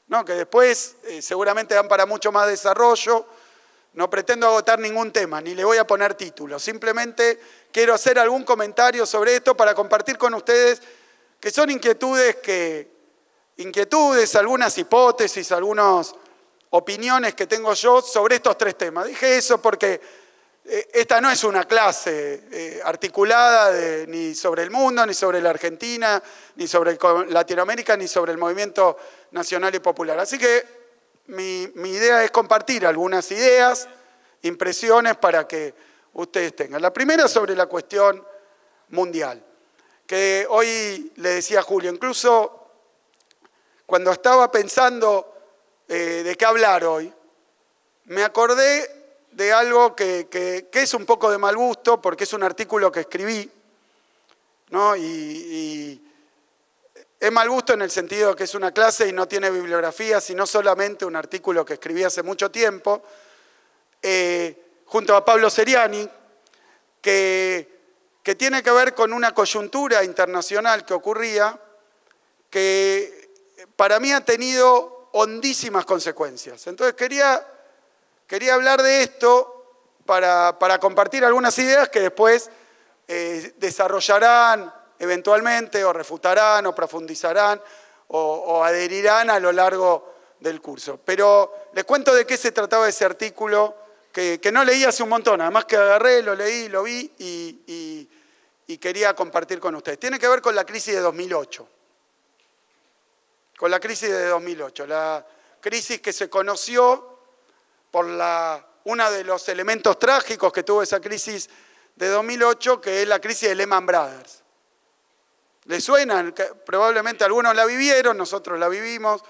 ¿no? Que después seguramente dan para mucho más desarrollo? No pretendo agotar ningún tema, ni le voy a poner títulos. Simplemente quiero hacer algún comentario sobre esto para compartir con ustedes que son inquietudes, algunas hipótesis, algunas opiniones que tengo yo sobre estos tres temas. Dije eso porque esta no es una clase articulada ni sobre el mundo, ni sobre la Argentina, ni sobre Latinoamérica, ni sobre el movimiento nacional y popular. Así que mi idea es compartir algunas ideas, impresiones para que ustedes tengan. La primera sobre la cuestión mundial, que hoy le decía a Julio, incluso cuando estaba pensando de qué hablar hoy, me acordé de algo que es un poco de mal gusto, porque es un artículo que escribí, ¿no? Y es mal gusto en el sentido que es una clase y no tiene bibliografía, sino solamente un artículo que escribí hace mucho tiempo, junto a Pablo Seriani, que tiene que ver con una coyuntura internacional que ocurría, que para mí ha tenido hondísimas consecuencias. Entonces quería hablar de esto para compartir algunas ideas que después desarrollarán eventualmente, o refutarán, o profundizarán, o adherirán a lo largo del curso. Pero les cuento de qué se trataba ese artículo que no leí hace un montón, además que agarré, lo leí, lo vi y quería compartir con ustedes. Tiene que ver con la crisis de 2008. Con la crisis de 2008. La crisis que se conoció por uno de los elementos trágicos que tuvo esa crisis de 2008, que es la crisis de Lehman Brothers. ¿Les suena? Probablemente algunos la vivieron, nosotros la vivimos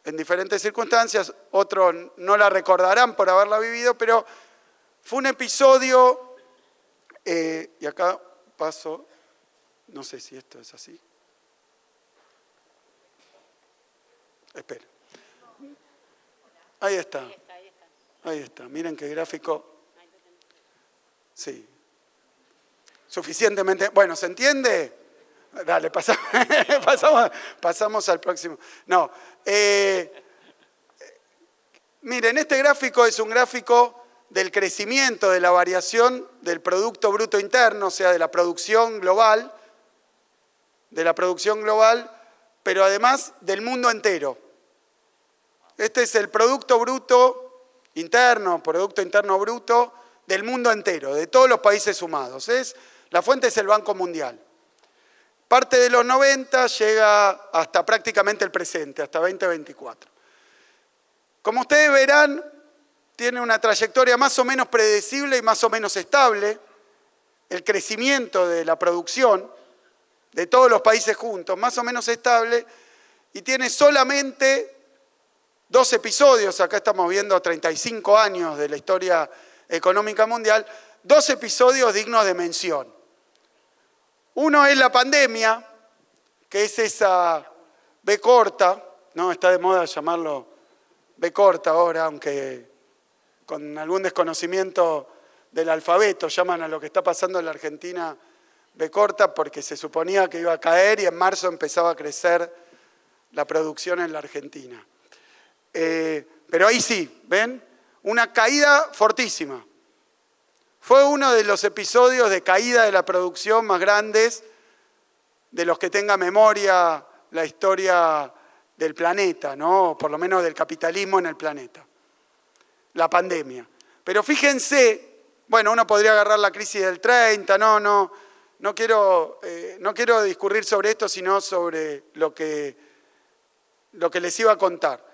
en diferentes circunstancias, otros no la recordarán por haberla vivido, pero fue un episodio, y acá paso, no sé si esto es así. Espera. Ahí está. Ahí está. Miren qué gráfico. Sí. Suficientemente. Bueno, ¿se entiende? Dale, pasamos al próximo. No. Miren, este gráfico es un gráfico del crecimiento, de la variación del Producto Bruto Interno, o sea, de la producción global, pero además del mundo entero. Este es el Producto Bruto Interno, Producto Interno Bruto del mundo entero, de todos los países sumados. La fuente es el Banco Mundial. Parte de los 90 llega hasta prácticamente el presente, hasta 2024. Como ustedes verán, tiene una trayectoria más o menos predecible y más o menos estable. El crecimiento de la producción de todos los países juntos, más o menos estable, y tiene solamente 2 episodios, acá estamos viendo 35 años de la historia económica mundial, 2 episodios dignos de mención. Uno es la pandemia, que es esa B corta, ¿no? Está de moda llamarlo B corta ahora, aunque con algún desconocimiento del alfabeto llaman a lo que está pasando en la Argentina B corta porque se suponía que iba a caer y en marzo empezaba a crecer la producción en la Argentina. Pero ahí sí, ¿ven? Una caída fortísima. Fue uno de los episodios de caída de la producción más grandes de los que tenga memoria la historia del planeta, ¿no? Por lo menos del capitalismo en el planeta. La pandemia. Pero fíjense, bueno, uno podría agarrar la crisis del 30, no quiero discurrir sobre esto, sino sobre lo que les iba a contar.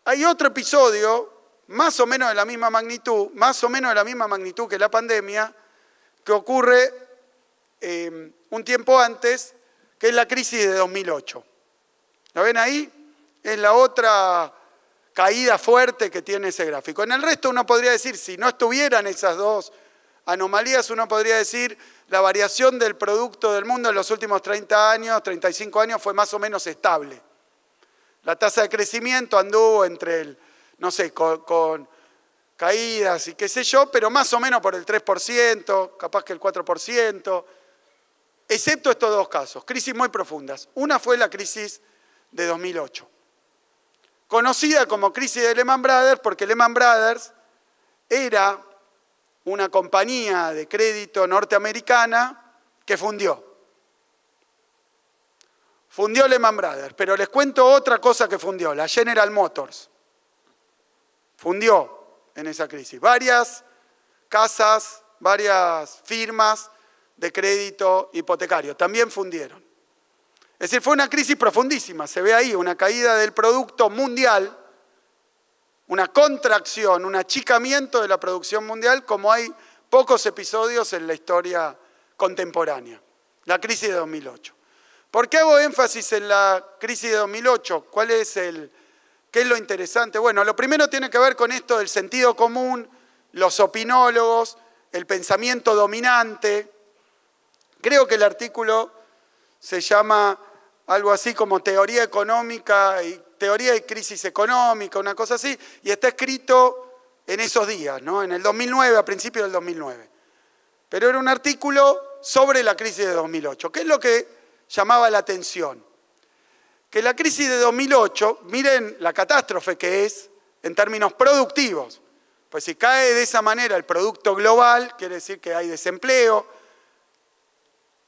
Hay otro episodio, más o menos de la misma magnitud que la pandemia, que ocurre un tiempo antes, que es la crisis de 2008. ¿La ven ahí? Es la otra caída fuerte que tiene ese gráfico. En el resto uno podría decir, si no estuvieran esas 2 anomalías, uno podría decir la variación del producto del mundo en los últimos 30 años, 35 años fue más o menos estable. La tasa de crecimiento anduvo entre con caídas y qué sé yo, pero más o menos por el 3%, capaz que el 4%, excepto estos 2 casos, crisis muy profundas. Una fue la crisis de 2008, conocida como crisis de Lehman Brothers, porque Lehman Brothers era una compañía de crédito norteamericana que fundió. Fundió Lehman Brothers, pero les cuento otra cosa que fundió, la General Motors. Fundió en esa crisis. Varias casas, varias firmas de crédito hipotecario también fundieron. Es decir, fue una crisis profundísima. Se ve ahí una caída del producto mundial, una contracción, un achicamiento de la producción mundial, como hay pocos episodios en la historia contemporánea. La crisis de 2008. ¿Por qué hago énfasis en la crisis de 2008? ¿Qué es lo interesante? Bueno, lo primero tiene que ver con esto del sentido común, los opinólogos, el pensamiento dominante. Creo que el artículo se llama algo así como teoría económica y teoría de crisis económica, una cosa así, y está escrito en esos días, ¿no? En el 2009, a principios del 2009. Pero era un artículo sobre la crisis de 2008. ¿Qué es lo que llamaba la atención? Que la crisis de 2008, miren la catástrofe que es en términos productivos. Pues si cae de esa manera el producto global, quiere decir que hay desempleo,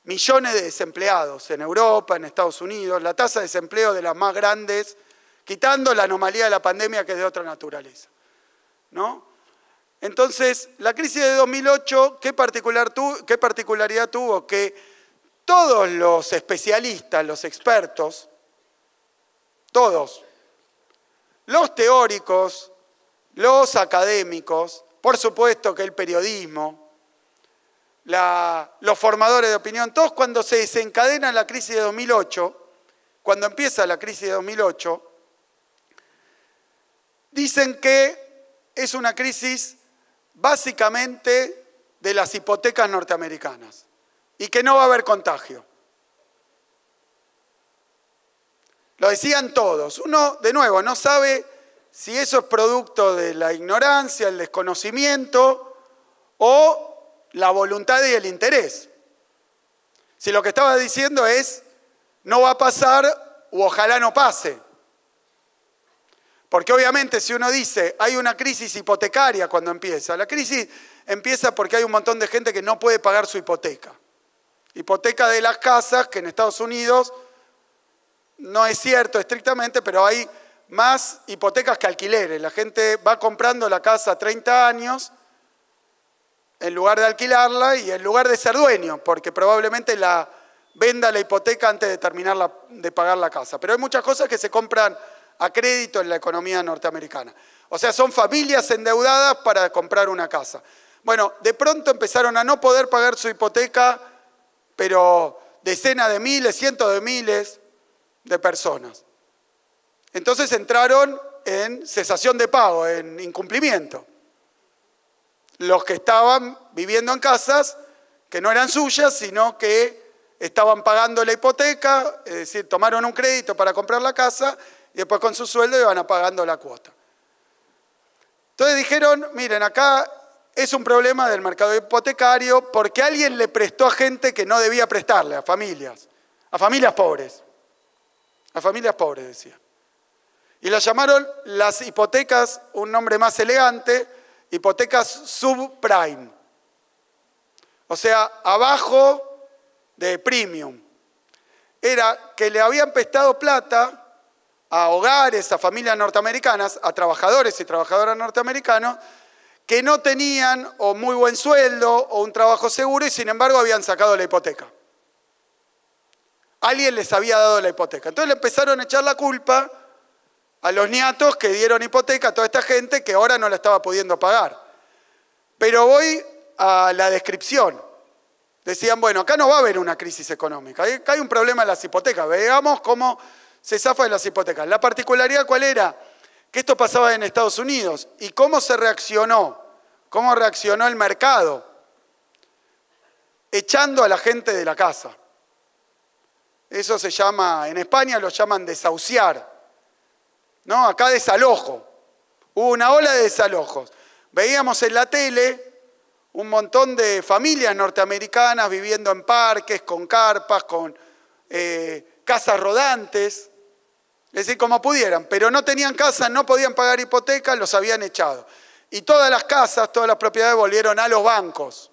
millones de desempleados en Europa, en Estados Unidos, la tasa de desempleo de las más grandes, quitando la anomalía de la pandemia que es de otra naturaleza, ¿no? Entonces, la crisis de 2008, ¿qué particularidad tuvo? Que todos los especialistas, los expertos, todos, los teóricos, los académicos, por supuesto que el periodismo, los formadores de opinión, todos cuando se desencadena la crisis de 2008, cuando empieza la crisis de 2008, dicen que es una crisis básicamente de las hipotecas norteamericanas y que no va a haber contagio. Lo decían todos. Uno, de nuevo, no sabe si eso es producto de la ignorancia, el desconocimiento o la voluntad y el interés. Si lo que estaba diciendo es no va a pasar u ojalá no pase. Porque obviamente si uno dice hay una crisis hipotecaria cuando empieza, la crisis empieza porque hay un montón de gente que no puede pagar su hipoteca. Hipoteca de las casas, que en Estados Unidos no es cierto estrictamente, pero hay más hipotecas que alquileres. La gente va comprando la casa a 30 años en lugar de alquilarla y en lugar de ser dueño, porque probablemente la venda la hipoteca antes de terminar de pagar la casa. Pero hay muchas cosas que se compran a crédito en la economía norteamericana. O sea, son familias endeudadas para comprar una casa. Bueno, de pronto empezaron a no poder pagar su hipoteca, pero decenas de miles, cientos de miles de personas. Entonces entraron en cesación de pago, en incumplimiento. Los que estaban viviendo en casas que no eran suyas, sino que estaban pagando la hipoteca, es decir, tomaron un crédito para comprar la casa y después con su sueldo iban pagando la cuota. Entonces dijeron, miren, acá es un problema del mercado hipotecario porque alguien le prestó a gente que no debía prestarle, a familias pobres. A familias pobres, decían. Y las llamaron las hipotecas, un nombre más elegante, hipotecas subprime. O sea, abajo de premium. Era que le habían prestado plata a hogares, a familias norteamericanas, a trabajadores y trabajadoras norteamericanos, que no tenían o muy buen sueldo o un trabajo seguro y sin embargo habían sacado la hipoteca. Alguien les había dado la hipoteca. Entonces le empezaron a echar la culpa a los niatos que dieron hipoteca, a toda esta gente que ahora no la estaba pudiendo pagar. Pero voy a la descripción. Decían, bueno, acá no va a haber una crisis económica, acá hay un problema en las hipotecas. Veamos cómo se zafa de las hipotecas. La particularidad, ¿cuál era? Que esto pasaba en Estados Unidos. ¿Y cómo se reaccionó? ¿Cómo reaccionó el mercado? Echando a la gente de la casa. Eso se llama, en España lo llaman desahuciar. ¿No? Acá desalojo. Hubo una ola de desalojos. Veíamos en la tele un montón de familias norteamericanas viviendo en parques, con carpas, con casas rodantes. Es decir, como pudieran, pero no tenían casa, no podían pagar hipoteca, los habían echado. Y todas las casas, todas las propiedades volvieron a los bancos,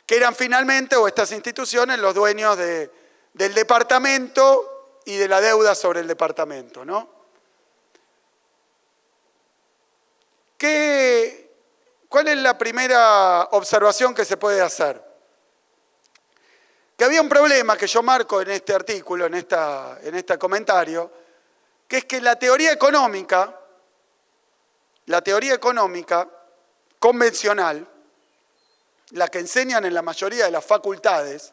que eran finalmente, o estas instituciones, los dueños del departamento y de la deuda sobre el departamento, ¿no? ¿Cuál es la primera observación que se puede hacer? Que había un problema que yo marco en este artículo, en este comentario, que es que la teoría económica convencional, la que enseñan en la mayoría de las facultades,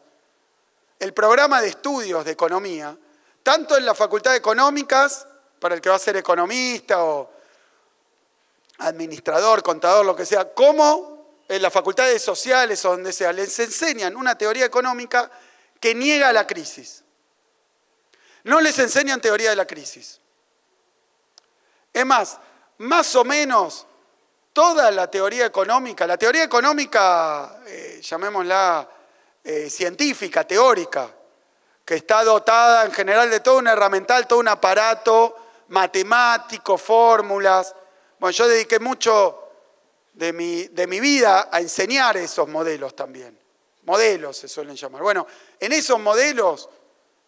el programa de estudios de economía, tanto en la facultad de económicas, para el que va a ser economista o administrador, contador, lo que sea, como en las facultades sociales o donde sea, les enseñan una teoría económica que niega la crisis. No les enseñan teoría de la crisis. Es más o menos toda la teoría económica, llamémosla científica, teórica, que está dotada en general de todo un herramental, todo un aparato matemático, fórmulas. Bueno, yo dediqué mucho de mi vida a enseñar esos modelos también. Modelos se suelen llamar. Bueno, en esos modelos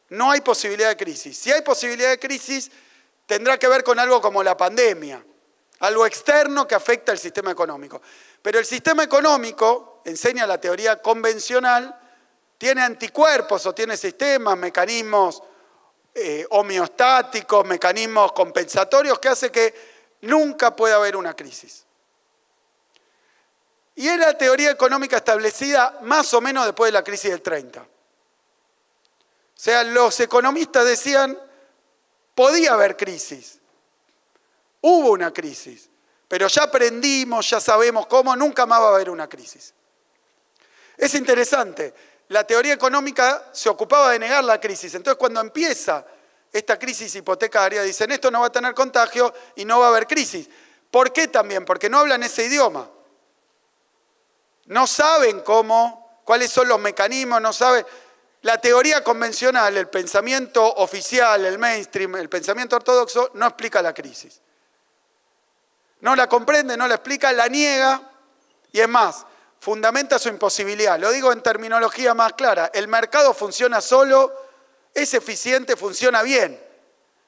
no hay posibilidad de crisis. Si hay posibilidad de crisis, tendrá que ver con algo como la pandemia, algo externo que afecta al sistema económico. Pero el sistema económico, enseña la teoría convencional, tiene anticuerpos o tiene sistemas, mecanismos homeostáticos, mecanismos compensatorios que hace que nunca pueda haber una crisis. Y es la teoría económica establecida más o menos después de la crisis del 30. O sea, los economistas decían, podía haber crisis. Hubo una crisis, pero ya aprendimos, ya sabemos cómo, nunca más va a haber una crisis. Es interesante, la teoría económica se ocupaba de negar la crisis. Entonces, cuando empieza esta crisis hipotecaria, dicen, esto no va a tener contagio y no va a haber crisis. ¿Por qué también? Porque no hablan ese idioma. No saben cuáles son los mecanismos, no saben. La teoría convencional, el pensamiento oficial, el mainstream, el pensamiento ortodoxo, no explica la crisis. No la comprende, no la explica, la niega y es más, fundamenta su imposibilidad. Lo digo en terminología más clara. El mercado funciona solo, es eficiente, funciona bien.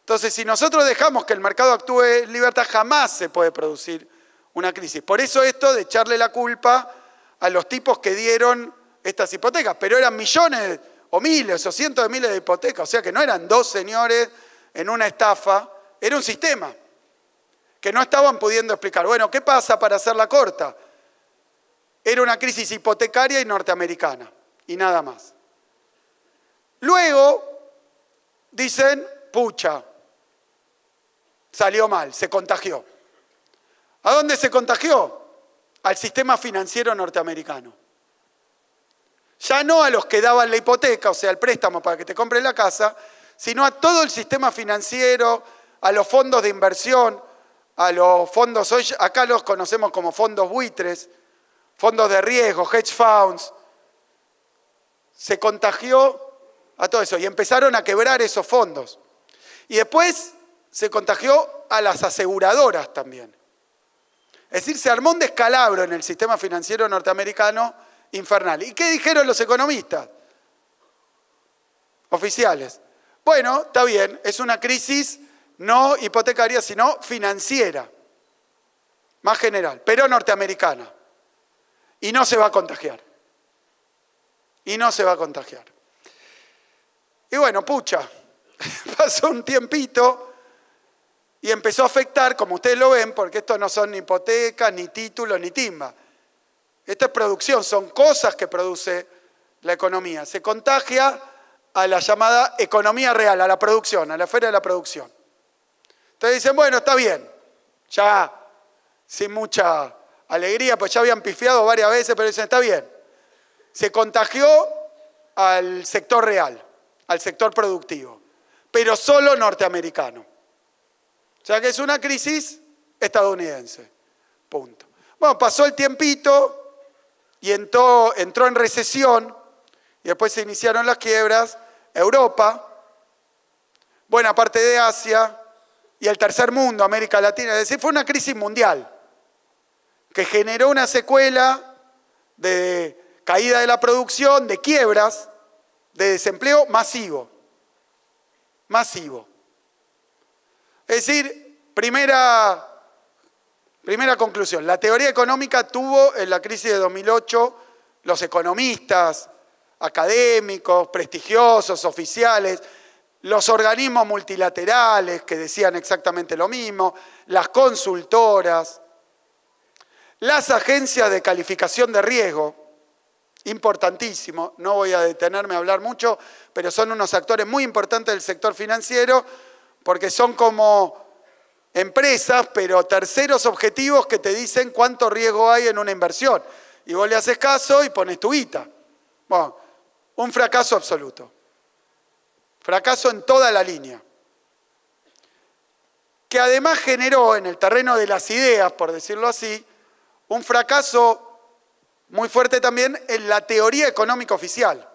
Entonces, si nosotros dejamos que el mercado actúe en libertad, jamás se puede producir una crisis. Por eso esto de echarle la culpa a los tipos que dieron estas hipotecas, pero eran millones o miles o cientos de miles de hipotecas, o sea que no eran dos señores en una estafa, era un sistema que no estaban pudiendo explicar. Bueno, ¿qué pasa para hacerla corta? Era una crisis hipotecaria y norteamericana, y nada más. Luego dicen, pucha, salió mal, se contagió. ¿A dónde se contagió? Al sistema financiero norteamericano. Ya no a los que daban la hipoteca, o sea, el préstamo para que te compres la casa, sino a todo el sistema financiero, a los fondos de inversión, a los fondos, hoy acá los conocemos como fondos buitres, fondos de riesgo, hedge funds. Se contagió a todo eso y empezaron a quebrar esos fondos. Y después se contagió a las aseguradoras también. Es decir, se armó un descalabro en el sistema financiero norteamericano infernal. ¿Y qué dijeron los economistas oficiales? Bueno, está bien, es una crisis no hipotecaria, sino financiera, más general, pero norteamericana. Y no se va a contagiar. Y no se va a contagiar. Y bueno, pucha, pasó un tiempito y empezó a afectar, como ustedes lo ven, porque esto no son ni hipotecas, ni títulos, ni timba. Esta es producción, son cosas que produce la economía. Se contagia a la llamada economía real, a la producción, a la esfera de la producción. Entonces dicen, bueno, está bien, ya sin mucha alegría, pues ya habían pifiado varias veces, pero dicen, está bien. Se contagió al sector real, al sector productivo, pero solo norteamericano. O sea que es una crisis estadounidense. Punto. Bueno, pasó el tiempito y entró en recesión y después se iniciaron las quiebras. Europa, buena parte de Asia y el tercer mundo, América Latina. Es decir, fue una crisis mundial que generó una secuela de caída de la producción, de quiebras, de desempleo masivo. Masivo. Es decir, primera conclusión, la teoría económica tuvo en la crisis de 2008 los economistas, académicos, prestigiosos, oficiales, los organismos multilaterales que decían exactamente lo mismo, las consultoras, las agencias de calificación de riesgo, importantísimo, no voy a detenerme a hablar mucho, pero son unos actores muy importantes del sector financiero porque son como empresas, pero terceros objetivos que te dicen cuánto riesgo hay en una inversión. Y vos le haces caso y pones tu guita. Bueno, un fracaso absoluto. Fracaso en toda la línea. Que además generó en el terreno de las ideas, por decirlo así, un fracaso muy fuerte también en la teoría económica oficial.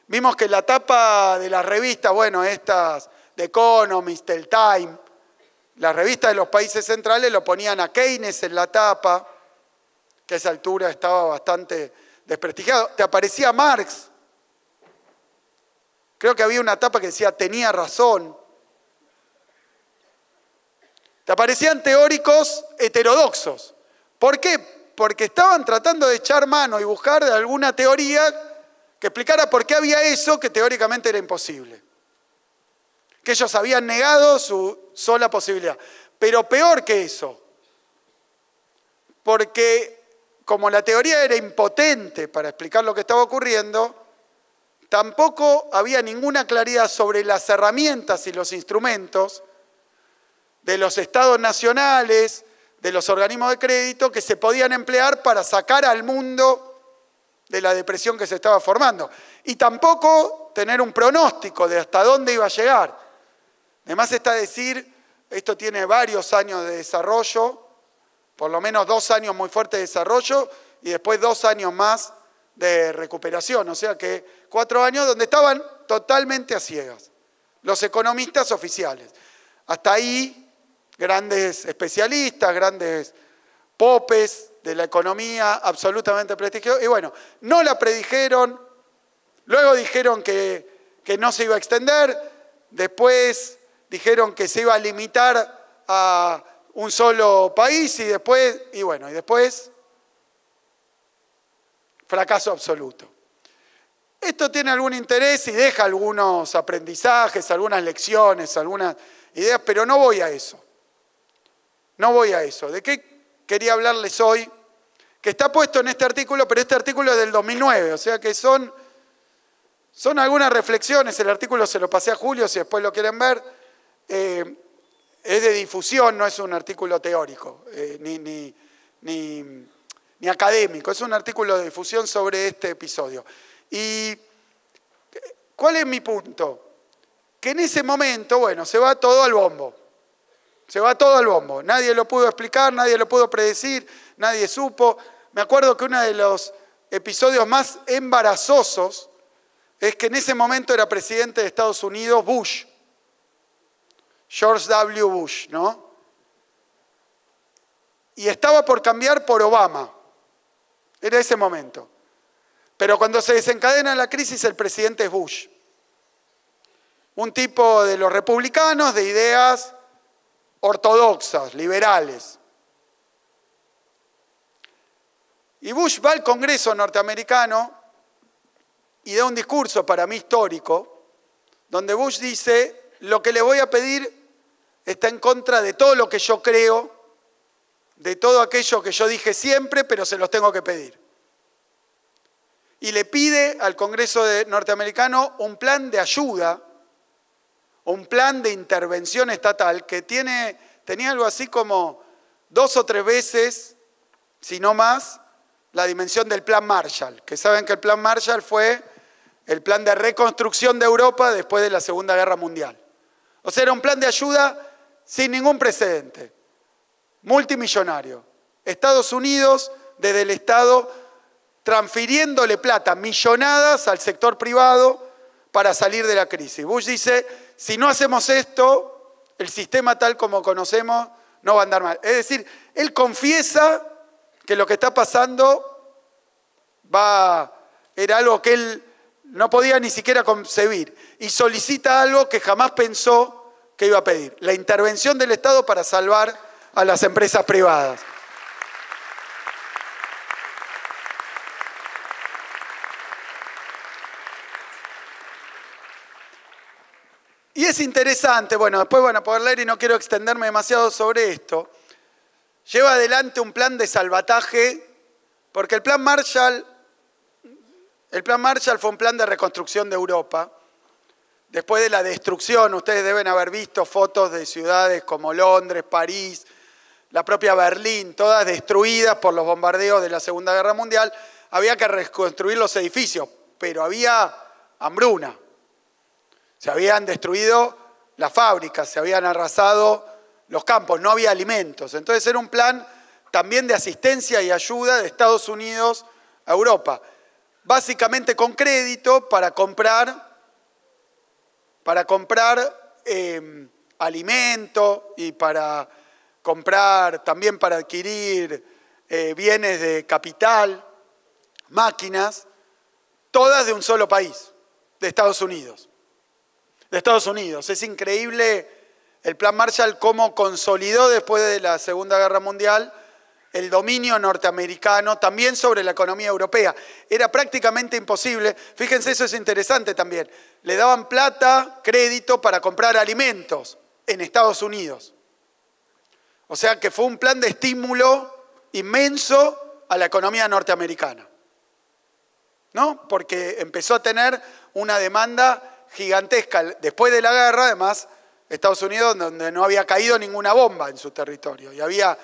Vimos que la tapa de las revistas, bueno, estas The Economist, el Time, las revistas de los países centrales lo ponían a Keynes en la tapa, que a esa altura estaba bastante desprestigiado. Te aparecía Marx. Creo que había una tapa que decía, tenía razón. Te aparecían teóricos heterodoxos. ¿Por qué? Porque estaban tratando de echar mano y buscar de alguna teoría que explicara por qué había eso que teóricamente era imposible. Que ellos habían negado su sola posibilidad. Pero peor que eso, porque como la teoría era impotente para explicar lo que estaba ocurriendo, tampoco había ninguna claridad sobre las herramientas y los instrumentos de los estados nacionales, de los organismos de crédito que se podían emplear para sacar al mundo de la depresión que se estaba formando. Y tampoco tener un pronóstico de hasta dónde iba a llegar. Además está decir, esto tiene varios años de desarrollo, por lo menos 2 años muy fuertes de desarrollo y después 2 años más de recuperación. O sea que 4 años donde estaban totalmente a ciegas los economistas oficiales. Hasta ahí grandes especialistas, grandes popes de la economía absolutamente prestigiosos. Y bueno, no la predijeron, luego dijeron que no se iba a extender, después dijeron que se iba a limitar a un solo país y después fracaso absoluto. Esto tiene algún interés y deja algunos aprendizajes, algunas lecciones, algunas ideas, pero no voy a eso. No voy a eso. ¿De qué quería hablarles hoy? Que está puesto en este artículo, pero este artículo es del 2009, o sea que son algunas reflexiones. El artículo se lo pasé a Julio, si después lo quieren ver. Es de difusión, no es un artículo teórico, ni académico. Es un artículo de difusión sobre este episodio. ¿Y cuál es mi punto? Que en ese momento, bueno, se va todo al bombo. Se va todo al bombo. Nadie lo pudo explicar, nadie lo pudo predecir, nadie supo. Me acuerdo que uno de los episodios más embarazosos es que en ese momento era presidente de Estados Unidos Bush. George W. Bush, ¿no? Y estaba por cambiar por Obama. Era ese momento. Pero cuando se desencadena la crisis, el presidente es Bush. Un tipo de los republicanos, de ideas ortodoxas, liberales. Y Bush va al Congreso norteamericano y da un discurso para mí histórico, donde Bush dice, lo que le voy a pedir está en contra de todo lo que yo creo, de todo aquello que yo dije siempre, pero se los tengo que pedir. Y le pide al Congreso norteamericano un plan de ayuda, un plan de intervención estatal que tenía algo así como 2 o 3 veces, si no más, la dimensión del plan Marshall. Que saben que el plan Marshall fue el plan de reconstrucción de Europa después de la Segunda Guerra Mundial. O sea, era un plan de ayuda sin ningún precedente, multimillonario. Estados Unidos, desde el Estado, transfiriéndole plata, millonadas al sector privado para salir de la crisis. Bush dice, si no hacemos esto, el sistema tal como conocemos no va a andar mal. Es decir, él confiesa que lo que está pasando era algo que él no podía ni siquiera concebir y solicita algo que jamás pensó que iba a pedir, la intervención del Estado para salvar a las empresas privadas. Y es interesante, bueno, después van a poder leer y no quiero extenderme demasiado sobre esto. Lleva adelante un plan de salvataje, porque el plan Marshall fue un plan de reconstrucción de Europa. Después de la destrucción, ustedes deben haber visto fotos de ciudades como Londres, París, la propia Berlín, todas destruidas por los bombardeos de la Segunda Guerra Mundial. Había que reconstruir los edificios, pero había hambruna. Se habían destruido las fábricas, se habían arrasado los campos, no había alimentos. Entonces era un plan también de asistencia y ayuda de Estados Unidos a Europa. Básicamente con crédito para comprar alimento y también para adquirir bienes de capital, máquinas, todas de un solo país, de Estados Unidos. De Estados Unidos. Es increíble el Plan Marshall cómo consolidó después de la Segunda Guerra Mundial el dominio norteamericano también sobre la economía europea. Era prácticamente imposible. Fíjense, eso es interesante también. Le daban plata, crédito para comprar alimentos en Estados Unidos. O sea que fue un plan de estímulo inmenso a la economía norteamericana, ¿no? Porque empezó a tener una demanda gigantesca. Después de la guerra, además, Estados Unidos, donde no había caído ninguna bomba en su territorio y había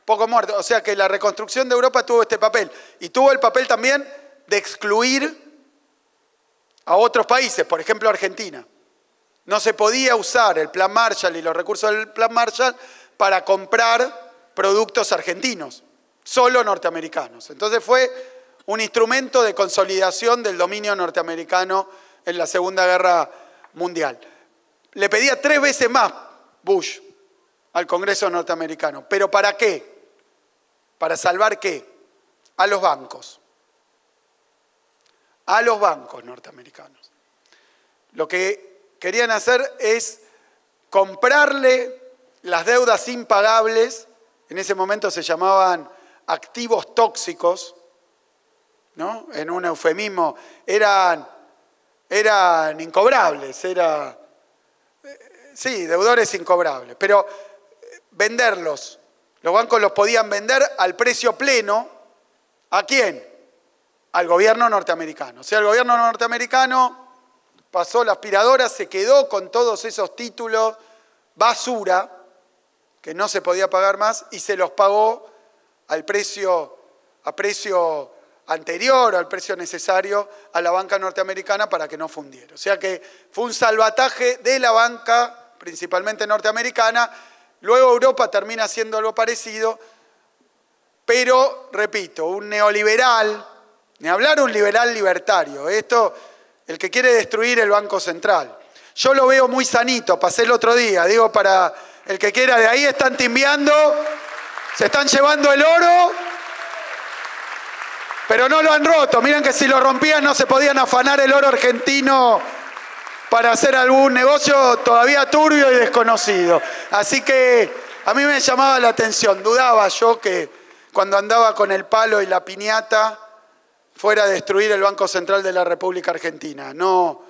poco muerto. O sea que la reconstrucción de Europa tuvo este papel. Y tuvo el papel también de excluir a otros países, por ejemplo Argentina. No se podía usar el Plan Marshall y los recursos del Plan Marshall para comprar productos argentinos, solo norteamericanos. Entonces fue un instrumento de consolidación del dominio norteamericano en la Segunda Guerra Mundial. Le pedía 3 veces más Bush al Congreso norteamericano. ¿Pero para qué? ¿Para salvar qué? A los bancos. A los bancos norteamericanos. Lo que querían hacer es comprarle las deudas impagables, en ese momento se llamaban activos tóxicos, ¿no? En un eufemismo, eran incobrables, sí, deudores incobrables, pero venderlos, los bancos los podían vender al precio pleno. ¿A quién? Al gobierno norteamericano. O sea, el gobierno norteamericano pasó la aspiradora, se quedó con todos esos títulos basura que no se podía pagar más y se los pagó a precio anterior, al precio necesario a la banca norteamericana para que no fundiera. O sea que fue un salvataje de la banca, principalmente norteamericana. Luego Europa termina haciendo algo parecido, pero, repito, un neoliberal, ni hablar un liberal libertario, esto, el que quiere destruir el Banco Central. Yo lo veo muy sanito, pasé el otro día, digo, para el que quiera, de ahí están timbiando, se están llevando el oro, pero no lo han roto. Miren que si lo rompían no se podían afanar el oro argentino para hacer algún negocio todavía turbio y desconocido. Así que a mí me llamaba la atención, dudaba yo que cuando andaba con el palo y la piñata fuera a destruir el Banco Central de la República Argentina. No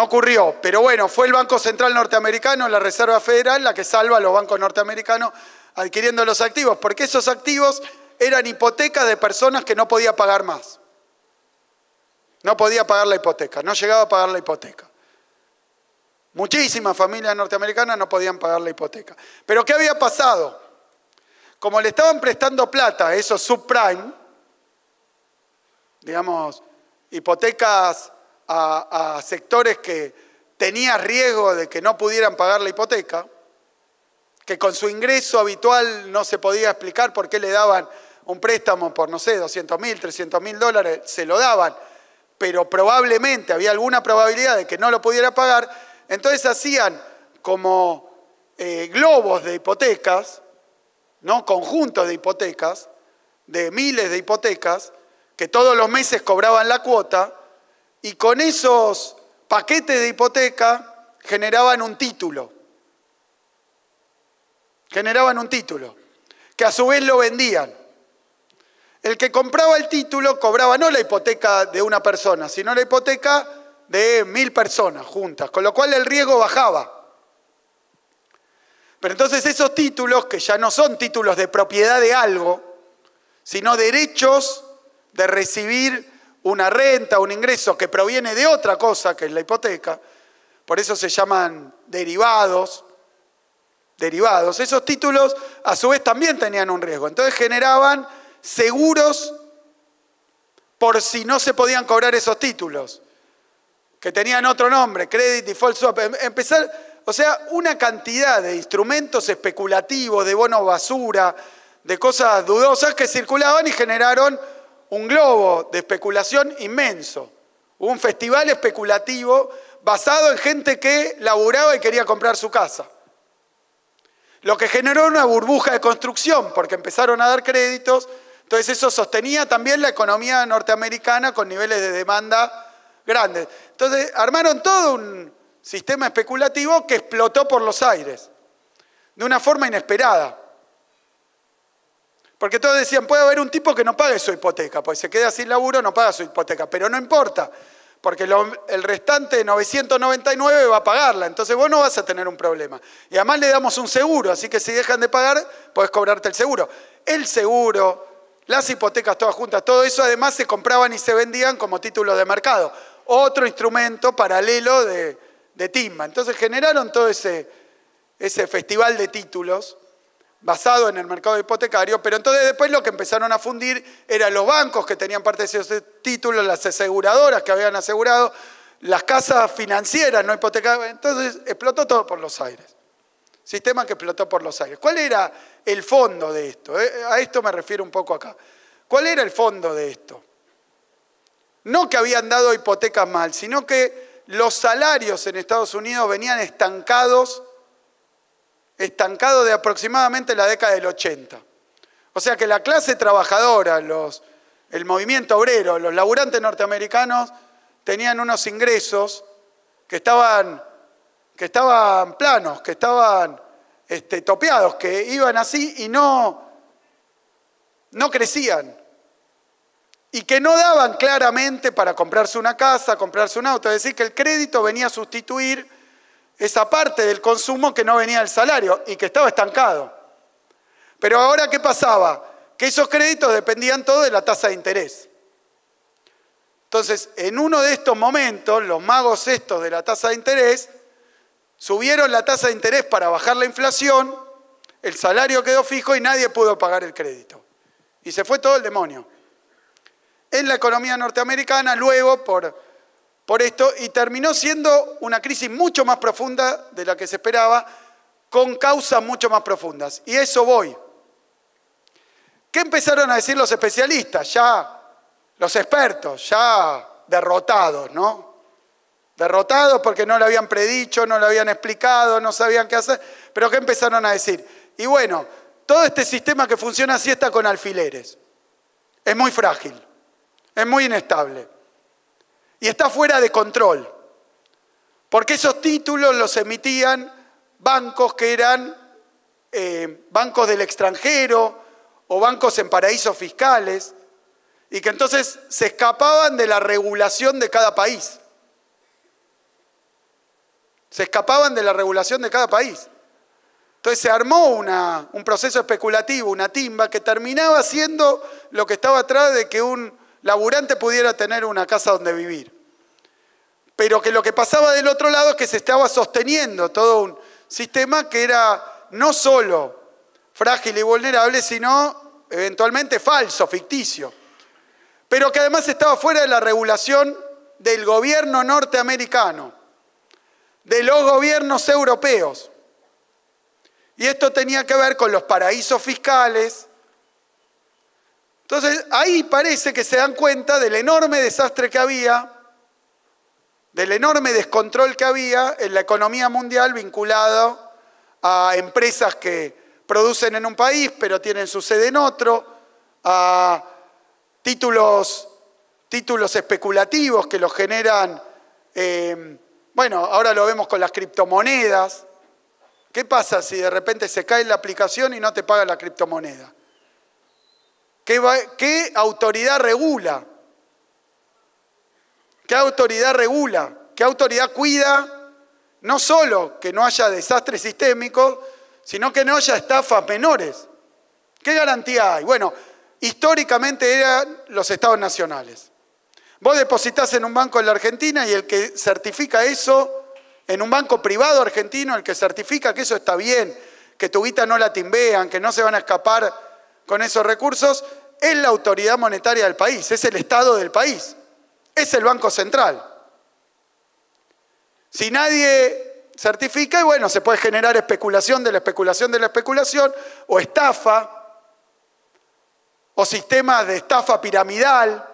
ocurrió, pero bueno, fue el Banco Central norteamericano, la Reserva Federal, la que salva a los bancos norteamericanos adquiriendo los activos, porque esos activos eran hipotecas de personas que no podía pagar más. No podía pagar la hipoteca, no llegaba a pagar la hipoteca. Muchísimas familias norteamericanas no podían pagar la hipoteca. ¿Pero qué había pasado? Como le estaban prestando plata a esos subprime, digamos, hipotecas a sectores que tenían riesgo de que no pudieran pagar la hipoteca, que con su ingreso habitual no se podía explicar por qué le daban un préstamo por, no sé, $200.000, $300.000, se lo daban, pero probablemente había alguna probabilidad de que no lo pudiera pagar, entonces hacían como globos de hipotecas, ¿no? Conjuntos de hipotecas, de miles de hipotecas, que todos los meses cobraban la cuota, y con esos paquetes de hipoteca generaban un título. Generaban un título, que a su vez lo vendían. El que compraba el título cobraba no la hipoteca de una persona, sino la hipoteca de 1000 personas juntas, con lo cual el riesgo bajaba. Pero entonces esos títulos, que ya no son títulos de propiedad de algo, sino derechos de recibir una renta, un ingreso que proviene de otra cosa, que es la hipoteca, por eso se llaman derivados. Esos títulos a su vez también tenían un riesgo. Entonces generaban seguros por si no se podían cobrar esos títulos, que tenían otro nombre, Credit Default Swap. O sea, una cantidad de instrumentos especulativos, de bonos basura, de cosas dudosas que circulaban y generaron un globo de especulación inmenso. Hubo un festival especulativo basado en gente que laburaba y quería comprar su casa. Lo que generó una burbuja de construcción, porque empezaron a dar créditos, entonces eso sostenía también la economía norteamericana con niveles de demanda grandes. Entonces armaron todo un sistema especulativo que explotó por los aires, de una forma inesperada. Porque todos decían, puede haber un tipo que no pague su hipoteca, pues se queda sin laburo, no paga su hipoteca, pero no importa, porque el restante de 999 va a pagarla, entonces vos no vas a tener un problema. Y además le damos un seguro, así que si dejan de pagar, podés cobrarte el seguro. El seguro, las hipotecas todas juntas, todo eso además se compraban y se vendían como títulos de mercado. Otro instrumento paralelo de timba. Entonces generaron todo ese festival de títulos basado en el mercado hipotecario, pero entonces después lo que empezaron a fundir eran los bancos que tenían parte de esos títulos, las aseguradoras que habían asegurado, las casas financieras no hipotecadas, entonces explotó todo por los aires. Sistema que explotó por los aires. ¿Cuál era el fondo de esto? A esto me refiero un poco acá. ¿Cuál era el fondo de esto? No que habían dado hipotecas mal, sino que los salarios en Estados Unidos venían estancados de aproximadamente la década del 80. O sea que la clase trabajadora, el movimiento obrero, los laburantes norteamericanos tenían unos ingresos que estaban planos, que estaban topeados, que iban así y no crecían. Y que no daban claramente para comprarse una casa, comprarse un auto. Es decir, que el crédito venía a sustituir esa parte del consumo que no venía del salario y que estaba estancado. Pero ahora, ¿qué pasaba? Que esos créditos dependían todo de la tasa de interés. Entonces, en uno de estos momentos, los magos estos de la tasa de interés subieron la tasa de interés para bajar la inflación, el salario quedó fijo y nadie pudo pagar el crédito. Y se fue todo el demonio. En la economía norteamericana, luego, por esto, y terminó siendo una crisis mucho más profunda de la que se esperaba, con causas mucho más profundas. Y a eso voy. ¿Qué empezaron a decir los especialistas? Ya, los expertos, ya derrotados, ¿no? Derrotados porque no lo habían predicho, no lo habían explicado, no sabían qué hacer. Pero ¿qué empezaron a decir? Y bueno, todo este sistema que funciona así está con alfileres. Es muy frágil, es muy inestable. Y está fuera de control, porque esos títulos los emitían bancos que eran bancos del extranjero o bancos en paraísos fiscales y que entonces se escapaban de la regulación de cada país. Se escapaban de la regulación de cada país. Entonces se armó un proceso especulativo, una timba que terminaba siendo lo que estaba atrás de que un laburante pudiera tener una casa donde vivir. Pero que lo que pasaba del otro lado es que se estaba sosteniendo todo un sistema que era no solo frágil y vulnerable, sino eventualmente falso, ficticio. Pero que además estaba fuera de la regulación del gobierno norteamericano, de los gobiernos europeos. Y esto tenía que ver con los paraísos fiscales. Entonces, ahí parece que se dan cuenta del enorme desastre que había, del enorme descontrol que había en la economía mundial vinculado a empresas que producen en un país pero tienen su sede en otro, a títulos especulativos que los generan, bueno, ahora lo vemos con las criptomonedas. ¿Qué pasa si de repente se cae la aplicación y no te paga la criptomoneda? ¿Qué autoridad regula? ¿Qué autoridad regula? ¿Qué autoridad cuida no solo que no haya desastres sistémicos, sino que no haya estafas menores? ¿Qué garantía hay? Bueno, históricamente eran los estados nacionales. Vos depositás en un banco en la Argentina y el que certifica eso, en un banco privado argentino, el que certifica que eso está bien, que tu guita no la timbean, que no se van a escapar con esos recursos, es la autoridad monetaria del país, es el Estado del país, es el Banco Central. Si nadie certifica, y bueno, se puede generar especulación de la especulación de la especulación, o estafa, o sistemas de estafa piramidal,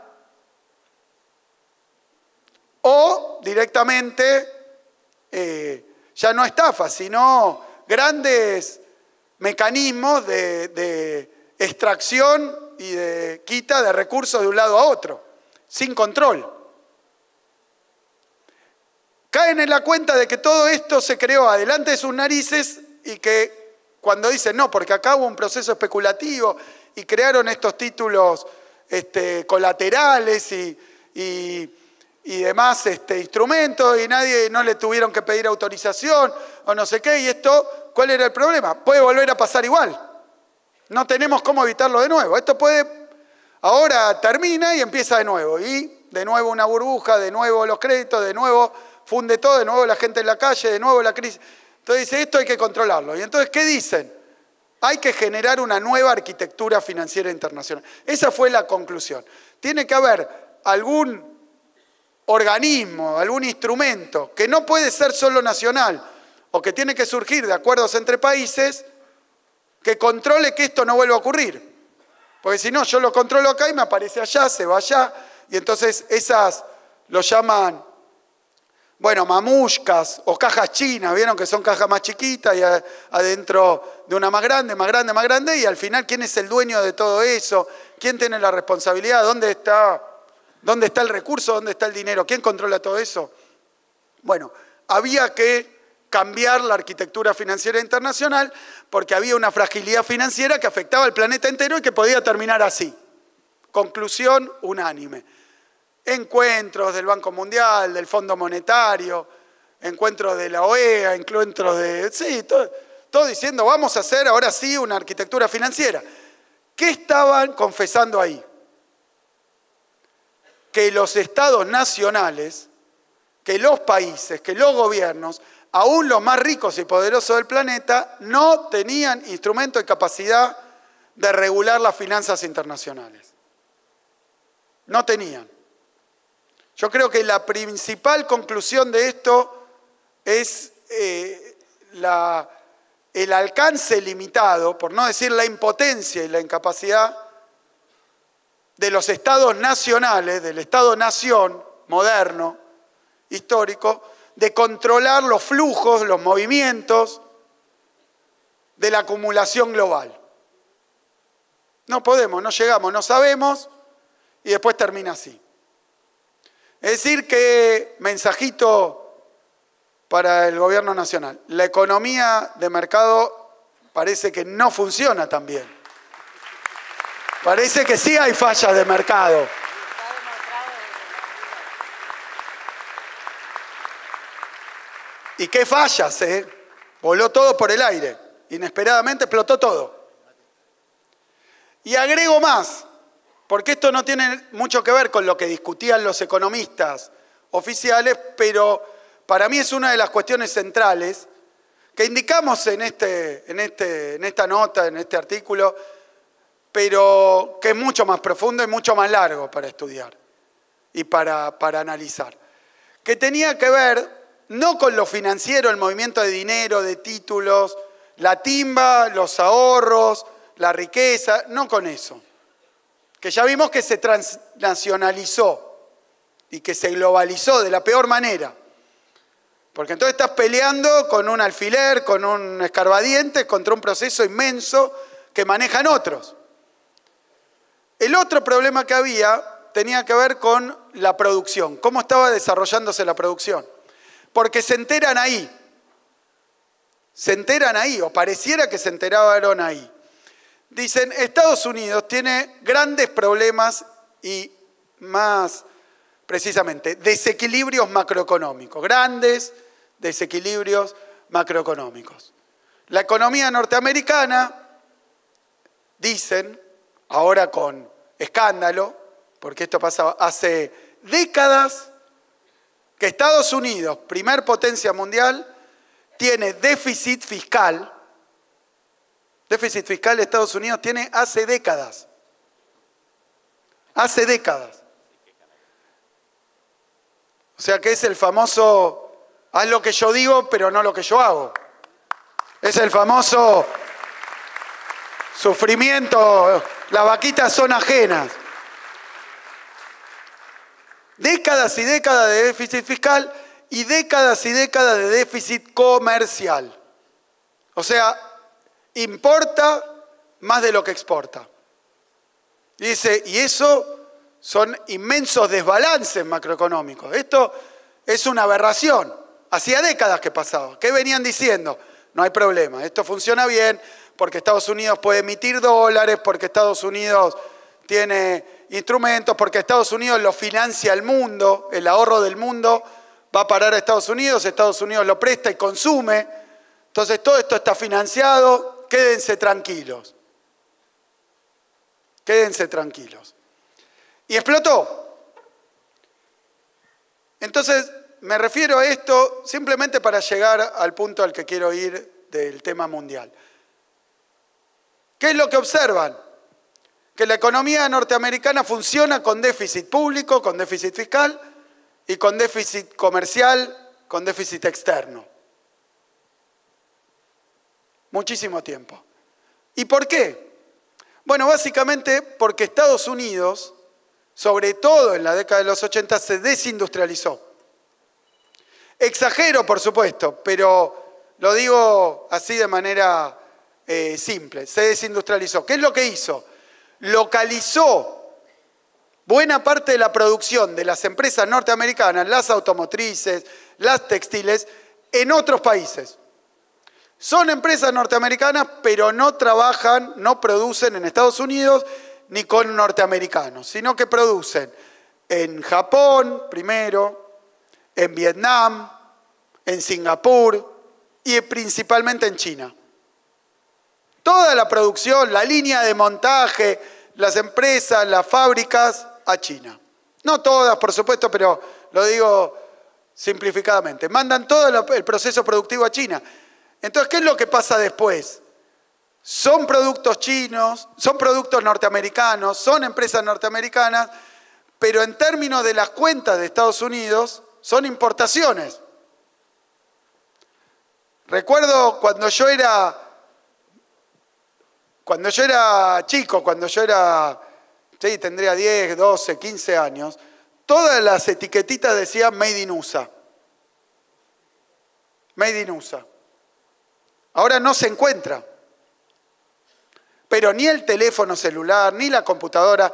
o directamente ya no estafa, sino grandes mecanismos de extracción y de quita de recursos de un lado a otro, sin control. Caen en la cuenta de que todo esto se creó adelante de sus narices y que cuando dicen no, porque acá hubo un proceso especulativo y crearon estos títulos colaterales y demás instrumentos y no le tuvieron que pedir autorización o no sé qué, y esto, ¿cuál era el problema? Puede volver a pasar igual. No tenemos cómo evitarlo de nuevo. Esto ahora termina y empieza de nuevo. Y de nuevo una burbuja, de nuevo los créditos, de nuevo funde todo, de nuevo la gente en la calle, de nuevo la crisis. Entonces dice, esto hay que controlarlo. Y entonces, ¿qué dicen? Hay que generar una nueva arquitectura financiera internacional. Esa fue la conclusión. Tiene que haber algún organismo, algún instrumento, que no puede ser solo nacional, o que tiene que surgir de acuerdos entre países, que controle que esto no vuelva a ocurrir. Porque si no, yo lo controlo acá y me aparece allá, se va allá, y entonces esas lo llaman, bueno, mamushkas o cajas chinas, vieron que son cajas más chiquitas y adentro de una más grande, más grande, más grande, y al final, ¿quién es el dueño de todo eso? ¿Quién tiene la responsabilidad? ¿Dónde está el recurso? ¿Dónde está el dinero? ¿Quién controla todo eso? Bueno, había que cambiar la arquitectura financiera internacional porque había una fragilidad financiera que afectaba al planeta entero y que podía terminar así. Conclusión unánime. Encuentros del Banco Mundial, del Fondo Monetario, encuentros de la OEA, encuentros de... Sí, todo diciendo, vamos a hacer ahora sí una arquitectura financiera. ¿Qué estaban confesando ahí? Que los estados nacionales, que los países, que los gobiernos, aún los más ricos y poderosos del planeta, no tenían instrumento y capacidad de regular las finanzas internacionales. No tenían. Yo creo que la principal conclusión de esto es el alcance limitado, por no decir la impotencia y la incapacidad de los estados nacionales, del Estado-nación moderno, histórico, de controlar los flujos, los movimientos de la acumulación global. No podemos, no llegamos, no sabemos y después termina así. Es decir que, mensajito para el gobierno nacional, la economía de mercado parece que no funciona tan bien. Parece que sí hay fallas de mercado. ¿Y qué fallas, Voló todo por el aire. Inesperadamente explotó todo. Y agrego más, porque esto no tiene mucho que ver con lo que discutían los economistas oficiales, pero para mí es una de las cuestiones centrales que indicamos en esta nota, en este artículo, pero que es mucho más profundo y mucho más largo para estudiar y para analizar. Que tenía que ver no con lo financiero, el movimiento de dinero, de títulos, la timba, los ahorros, la riqueza, no con eso. Que ya vimos que se transnacionalizó y que se globalizó de la peor manera. Porque entonces estás peleando con un alfiler, con un escarbadiente, contra un proceso inmenso que manejan otros. El otro problema que había tenía que ver con la producción, cómo estaba desarrollándose la producción. Porque se enteran ahí, o pareciera que se enteraron ahí. Dicen, Estados Unidos tiene grandes problemas y más precisamente desequilibrios macroeconómicos, grandes desequilibrios macroeconómicos. La economía norteamericana, dicen, ahora con escándalo, porque esto pasaba hace décadas, que Estados Unidos, primer potencia mundial, tiene déficit fiscal. Déficit fiscal de Estados Unidos tiene hace décadas. Hace décadas. O sea que es el famoso, haz lo que yo digo, pero no lo que yo hago. Es el famoso sufrimiento, las vaquitas son ajenas. Décadas y décadas de déficit fiscal y décadas de déficit comercial. O sea, importa más de lo que exporta. Dice, y eso son inmensos desbalances macroeconómicos. Esto es una aberración. Hacía décadas que pasaba. ¿Qué venían diciendo? No hay problema, esto funciona bien porque Estados Unidos puede emitir dólares, porque Estados Unidos tiene instrumentos, porque Estados Unidos lo financia el mundo, el ahorro del mundo va a parar a Estados Unidos lo presta y consume. Entonces todo esto está financiado, quédense tranquilos. Quédense tranquilos. Y explotó. Entonces, me refiero a esto simplemente para llegar al punto al que quiero ir del tema mundial. ¿Qué es lo que observan? Que la economía norteamericana funciona con déficit público, con déficit fiscal y con déficit comercial, con déficit externo. Muchísimo tiempo. ¿Y por qué? Bueno, básicamente porque Estados Unidos, sobre todo en la década de los 80, se desindustrializó. Exagero, por supuesto, pero lo digo así de manera simple. Se desindustrializó. ¿Qué es lo que hizo? Localizó buena parte de la producción de las empresas norteamericanas, las automotrices, las textiles, en otros países. Son empresas norteamericanas, pero no trabajan, no producen en Estados Unidos ni con norteamericanos, sino que producen en Japón primero, en Vietnam, en Singapur y principalmente en China. Toda la producción, la línea de montaje, las empresas, las fábricas a China. No todas, por supuesto, pero lo digo simplificadamente. Mandan todo el proceso productivo a China. Entonces, ¿qué es lo que pasa después? Son productos chinos, son productos norteamericanos, son empresas norteamericanas, pero en términos de las cuentas de Estados Unidos, son importaciones. Recuerdo cuando yo era chico, sí, tendría 10, 12, 15 años, todas las etiquetitas decían Made in USA. Made in USA. Ahora no se encuentra. Pero ni el teléfono celular, ni la computadora,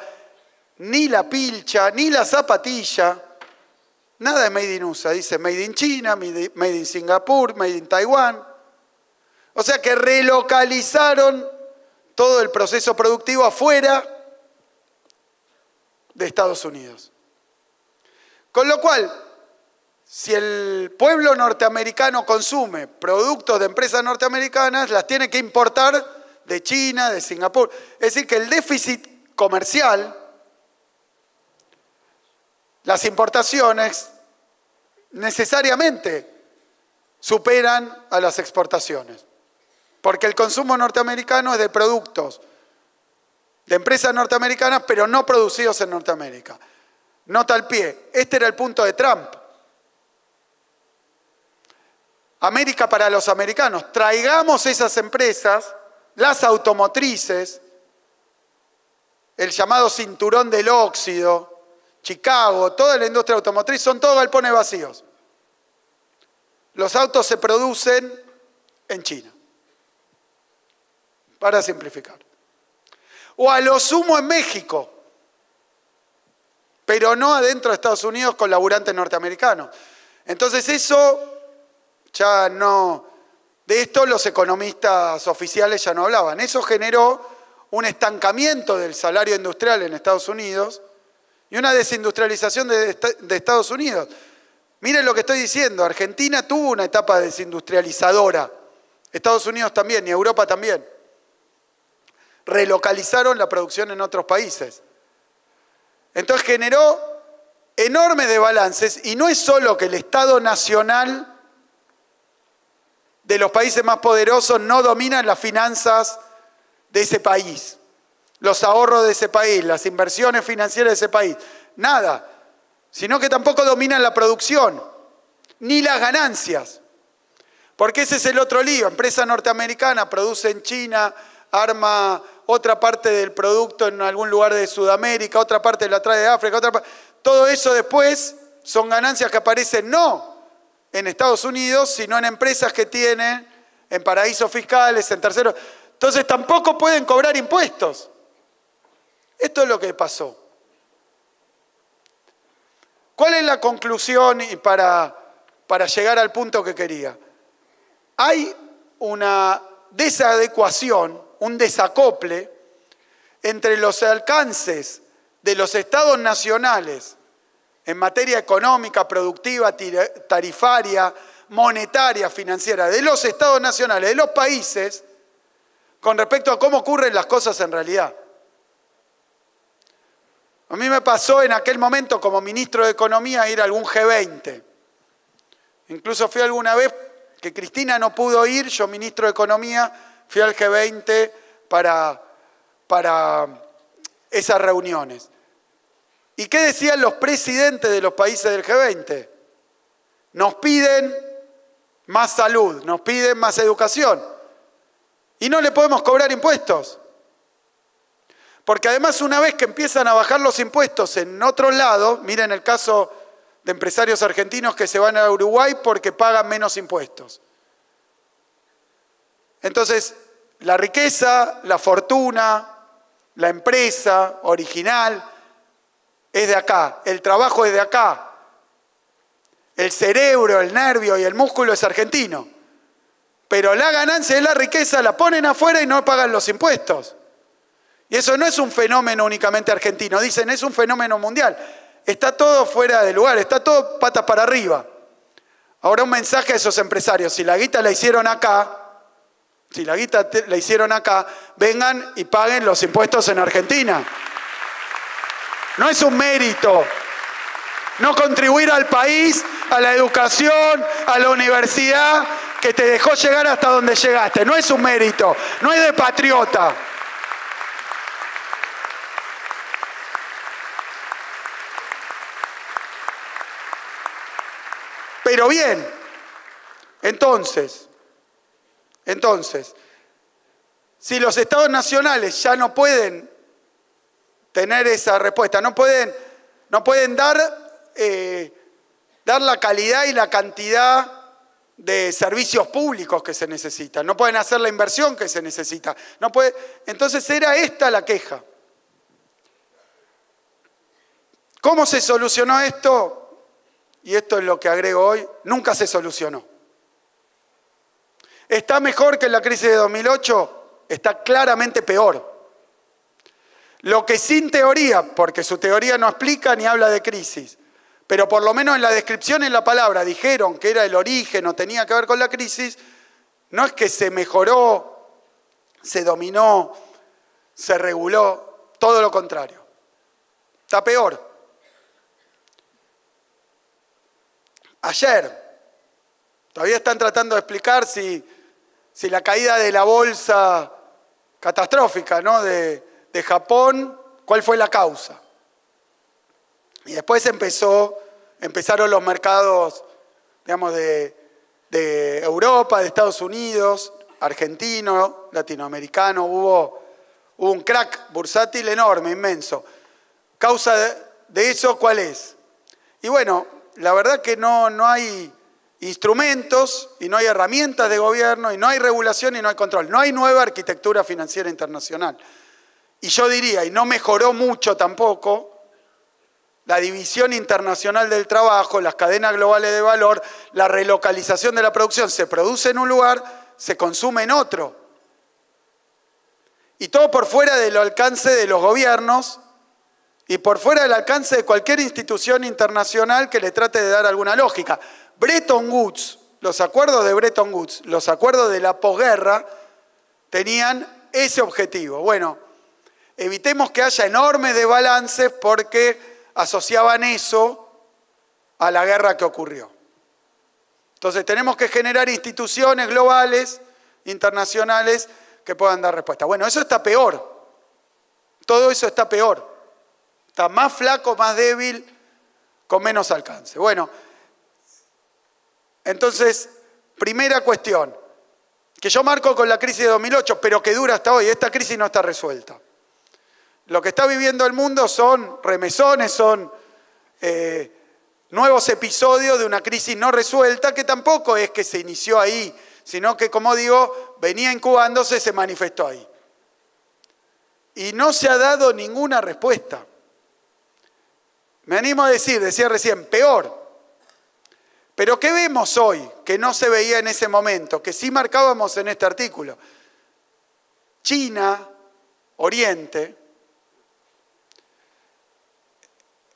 ni la pilcha, ni la zapatilla, nada de Made in USA. Dice Made in China, Made in Singapur, Made in Taiwán. O sea que relocalizaron todo el proceso productivo afuera de Estados Unidos. Con lo cual, si el pueblo norteamericano consume productos de empresas norteamericanas, las tiene que importar de China, de Singapur. Es decir, que el déficit comercial, las importaciones, necesariamente superan a las exportaciones. Porque el consumo norteamericano es de productos de empresas norteamericanas, pero no producidos en Norteamérica. Nota al pie, este era el punto de Trump. América para los americanos. Traigamos esas empresas, las automotrices, el llamado cinturón del óxido, Chicago, toda la industria automotriz, son todos galpones vacíos. Los autos se producen en China, para simplificar. O a lo sumo en México, pero no adentro de Estados Unidos con laburantes norteamericanos. Entonces eso ya no, de esto los economistas oficiales ya no hablaban. Eso generó un estancamiento del salario industrial en Estados Unidos y una desindustrialización de Estados Unidos. Miren lo que estoy diciendo, Argentina tuvo una etapa desindustrializadora, Estados Unidos también y Europa también. Relocalizaron la producción en otros países. Entonces generó enormes desbalances y no es solo que el Estado nacional de los países más poderosos no dominan las finanzas de ese país, los ahorros de ese país, las inversiones financieras de ese país, nada, sino que tampoco dominan la producción, ni las ganancias. Porque ese es el otro lío, empresa norteamericana produce en China, arma otra parte del producto en algún lugar de Sudamérica, otra parte la trae de África, todo eso después son ganancias que aparecen no en Estados Unidos, sino en empresas que tienen, en paraísos fiscales, en terceros. Entonces tampoco pueden cobrar impuestos. Esto es lo que pasó. ¿Cuál es la conclusión y para llegar al punto que quería? Hay una desadecuación, un desacople entre los alcances de los estados nacionales en materia económica, productiva, tarifaria, monetaria, financiera, de los estados nacionales, de los países, con respecto a cómo ocurren las cosas en realidad. A mí me pasó en aquel momento como ministro de Economía ir a algún G20. Incluso fui alguna vez que Cristina no pudo ir, yo ministro de Economía, fui al G20 para esas reuniones. ¿Y qué decían los presidentes de los países del G20? Nos piden más salud, nos piden más educación. Y no le podemos cobrar impuestos. Porque además una vez que empiezan a bajar los impuestos en otro lado, miren el caso de empresarios argentinos que se van a Uruguay porque pagan menos impuestos. Entonces, la riqueza, la fortuna, la empresa original es de acá, el trabajo es de acá, el cerebro, el nervio y el músculo es argentino. Pero la ganancia de la riqueza la ponen afuera y no pagan los impuestos. Y eso no es un fenómeno únicamente argentino, dicen, es un fenómeno mundial. Está todo fuera de lugar, está todo patas para arriba. Ahora un mensaje a esos empresarios, si la guita la hicieron acá, vengan y paguen los impuestos en Argentina. No es un mérito no contribuir al país, a la educación, a la universidad, que te dejó llegar hasta donde llegaste. No es un mérito, no es de patriota. Pero bien, entonces, si los estados nacionales ya no pueden tener esa respuesta, no pueden dar la calidad y la cantidad de servicios públicos que se necesitan, no pueden hacer la inversión que se necesita, entonces era esta la queja. ¿Cómo se solucionó esto? Y esto es lo que agrego hoy, nunca se solucionó. ¿Está mejor que la crisis de 2008? Está claramente peor. Lo que sin teoría, porque su teoría no explica ni habla de crisis, pero por lo menos en la descripción, en la palabra, dijeron que era el origen o tenía que ver con la crisis, no es que se mejoró, se dominó, se reguló, todo lo contrario. Está peor. Ayer, todavía están tratando de explicar si la caída de la bolsa catastrófica, ¿no? de Japón, ¿cuál fue la causa? Y después empezaron los mercados, digamos, de Europa, de Estados Unidos, argentino, latinoamericano, hubo un crack bursátil enorme, inmenso. ¿Causa de eso cuál es? Y bueno, la verdad que no hay instrumentos y no hay herramientas de gobierno y no hay regulación y no hay control. No hay nueva arquitectura financiera internacional. Y yo diría, y no mejoró mucho tampoco, la división internacional del trabajo, las cadenas globales de valor, la relocalización de la producción. Se produce en un lugar, se consume en otro. Y todo por fuera del alcance de los gobiernos y por fuera del alcance de cualquier institución internacional que le trate de dar alguna lógica. Bretton Woods, los acuerdos de Bretton Woods, los acuerdos de la posguerra, tenían ese objetivo. Bueno, evitemos que haya enormes desbalances porque asociaban eso a la guerra que ocurrió. Entonces tenemos que generar instituciones globales, internacionales, que puedan dar respuesta. Bueno, eso está peor. Todo eso está peor. Está más flaco, más débil, con menos alcance. Bueno, entonces, primera cuestión, que yo marco con la crisis de 2008, pero que dura hasta hoy. Esta crisis no está resuelta. Lo que está viviendo el mundo son remesones, son nuevos episodios de una crisis no resuelta, que tampoco es que se inició ahí, sino que, como digo, venía incubándose, se manifestó ahí. Y no se ha dado ninguna respuesta. Me animo a decir, decía recién, peor. Pero ¿qué vemos hoy que no se veía en ese momento? Que sí marcábamos en este artículo. China, Oriente,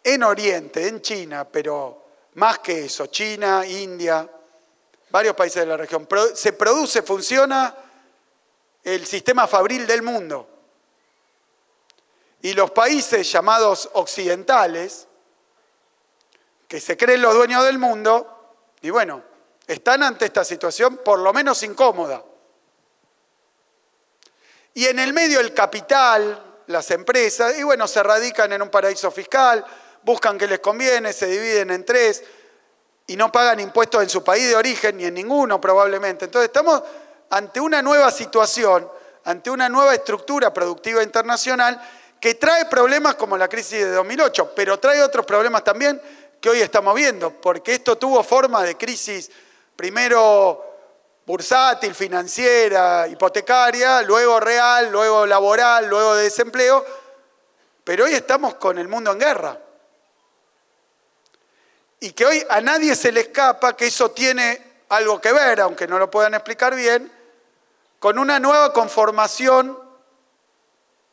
en Oriente, en China, pero más que eso, China, India, varios países de la región, se produce, funciona el sistema fabril del mundo. Y los países llamados occidentales, que se creen los dueños del mundo, y bueno, están ante esta situación por lo menos incómoda. Y en el medio el capital, las empresas, y bueno, se radican en un paraíso fiscal, buscan que les conviene, se dividen en tres y no pagan impuestos en su país de origen ni en ninguno probablemente. Entonces estamos ante una nueva situación, ante una nueva estructura productiva internacional que trae problemas como la crisis de 2008, pero trae otros problemas también que hoy estamos viendo, porque esto tuvo forma de crisis primero bursátil, financiera, hipotecaria, luego real, luego laboral, luego de desempleo, pero hoy estamos con el mundo en guerra. Y que hoy a nadie se le escapa que eso tiene algo que ver, aunque no lo puedan explicar bien, con una nueva conformación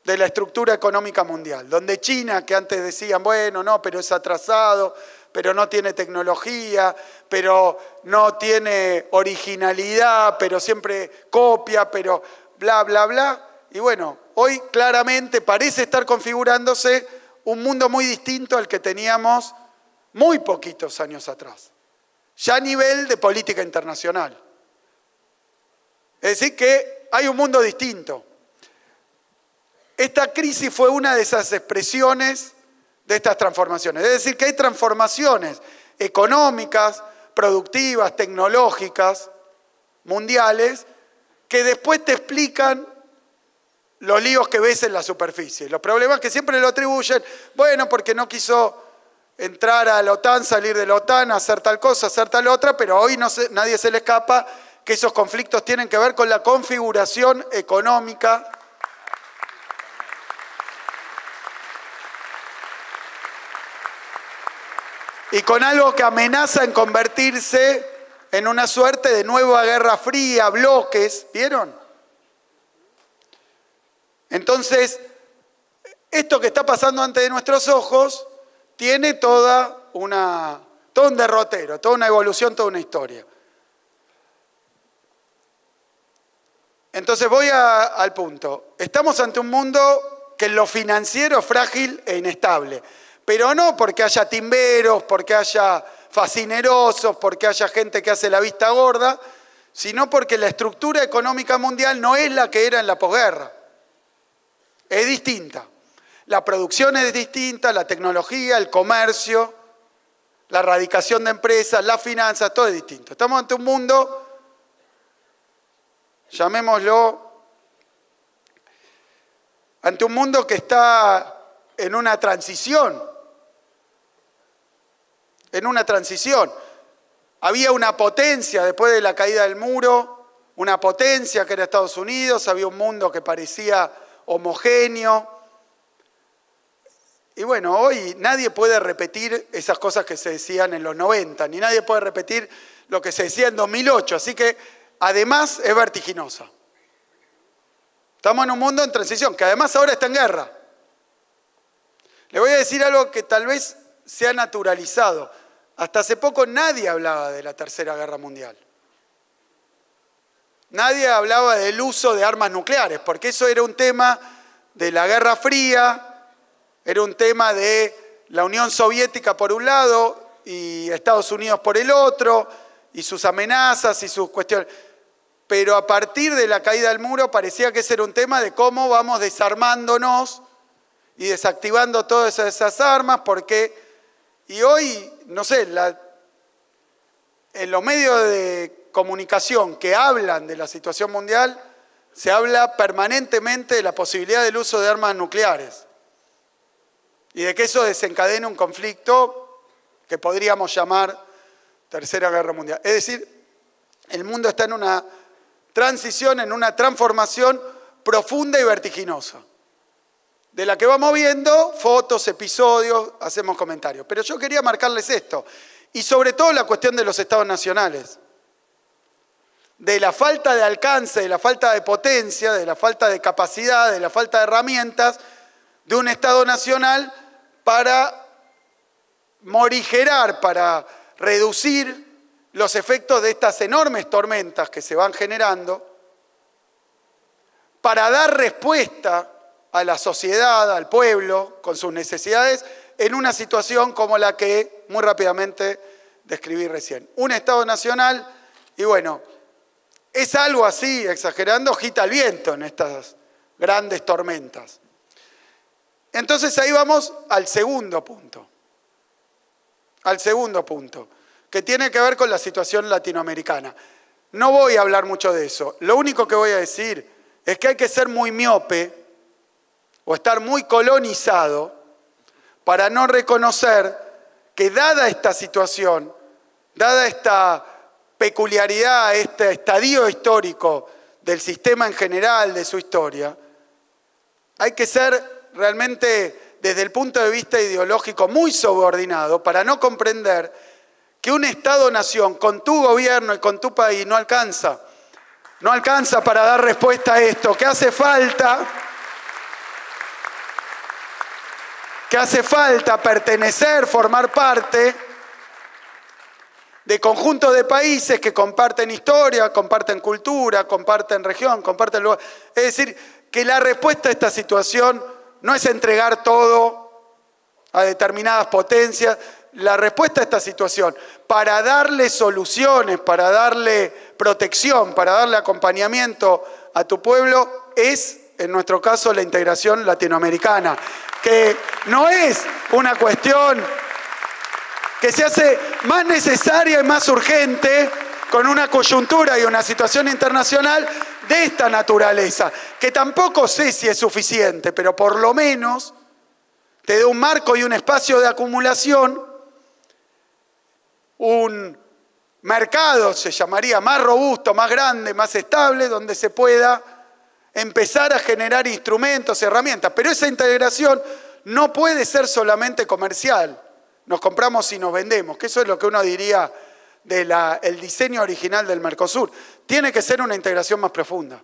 de la estructura económica mundial, donde China, que antes decían, bueno, no, pero es atrasado, pero no tiene tecnología, pero no tiene originalidad, pero siempre copia, pero bla, bla, bla. Y bueno, hoy claramente parece estar configurándose un mundo muy distinto al que teníamos muy poquitos años atrás, ya a nivel de política internacional. Es decir, que hay un mundo distinto. Esta crisis fue una de esas expresiones de estas transformaciones. Es decir, que hay transformaciones económicas, productivas, tecnológicas, mundiales, que después te explican los líos que ves en la superficie. Los problemas que siempre lo atribuyen, bueno, porque no quiso entrar a la OTAN, salir de la OTAN, hacer tal cosa, hacer tal otra, pero hoy nadie se le escapa que esos conflictos tienen que ver con la configuración económica y con algo que amenaza en convertirse en una suerte de nueva guerra fría, bloques, ¿vieron? Entonces, esto que está pasando ante de nuestros ojos tiene todo un derrotero, toda una evolución, toda una historia. Entonces voy al punto. Estamos ante un mundo que en lo financiero es frágil e inestable. Pero no porque haya timberos, porque haya fascinerosos, porque haya gente que hace la vista gorda, sino porque la estructura económica mundial no es la que era en la posguerra. Es distinta. La producción es distinta, la tecnología, el comercio, la radicación de empresas, las finanzas, todo es distinto. Estamos ante un mundo, llamémoslo, ante un mundo que está en una transición. En una transición. Había una potencia después de la caída del muro, una potencia que era Estados Unidos, había un mundo que parecía homogéneo. Y bueno, hoy nadie puede repetir esas cosas que se decían en los 90, ni nadie puede repetir lo que se decía en 2008, así que además es vertiginosa. Estamos en un mundo en transición, que además ahora está en guerra. Le voy a decir algo que tal vez se ha naturalizado. Hasta hace poco nadie hablaba de la Tercera Guerra Mundial. Nadie hablaba del uso de armas nucleares, porque eso era un tema de la Guerra Fría, era un tema de la Unión Soviética por un lado y Estados Unidos por el otro, y sus amenazas y sus cuestiones. Pero a partir de la caída del muro parecía que ese era un tema de cómo vamos desarmándonos y desactivando todas esas armas, porque... Y hoy, no sé, en los medios de comunicación que hablan de la situación mundial, se habla permanentemente de la posibilidad del uso de armas nucleares y de que eso desencadene un conflicto que podríamos llamar Tercera Guerra Mundial. Es decir, el mundo está en una transición, en una transformación profunda y vertiginosa, de la que vamos viendo fotos, episodios, hacemos comentarios. Pero yo quería marcarles esto, y sobre todo la cuestión de los estados nacionales, de la falta de alcance, de la falta de potencia, de la falta de capacidad, de la falta de herramientas de un Estado nacional para morigerar, para reducir los efectos de estas enormes tormentas que se van generando, para dar respuesta a la sociedad, al pueblo, con sus necesidades, en una situación como la que muy rápidamente describí recién. Un Estado nacional, y bueno, es algo así, exagerando, agita el viento en estas grandes tormentas. Entonces ahí vamos al segundo punto. Al segundo punto, que tiene que ver con la situación latinoamericana. No voy a hablar mucho de eso. Lo único que voy a decir es que hay que ser muy miope o estar muy colonizado para no reconocer que dada esta situación, dada esta peculiaridad, este estadio histórico del sistema en general, de su historia, hay que ser realmente, desde el punto de vista ideológico, muy subordinado para no comprender que un Estado-nación con tu gobierno y con tu país no alcanza. No alcanza para dar respuesta a esto, que hace falta pertenecer, formar parte de conjuntos de países que comparten historia, comparten cultura, comparten región, comparten lugar. Es decir, que la respuesta a esta situación no es entregar todo a determinadas potencias. La respuesta a esta situación, para darle soluciones, para darle protección, para darle acompañamiento a tu pueblo, es, en nuestro caso, la integración latinoamericana, que no es una cuestión que se hace más necesaria y más urgente con una coyuntura y una situación internacional de esta naturaleza, que tampoco sé si es suficiente, pero por lo menos te da un marco y un espacio de acumulación, un mercado, se llamaría, más robusto, más grande, más estable, donde se pueda empezar a generar instrumentos, herramientas. Pero esa integración no puede ser solamente comercial. Nos compramos y nos vendemos, que eso es lo que uno diría del diseño original del Mercosur. Tiene que ser una integración más profunda.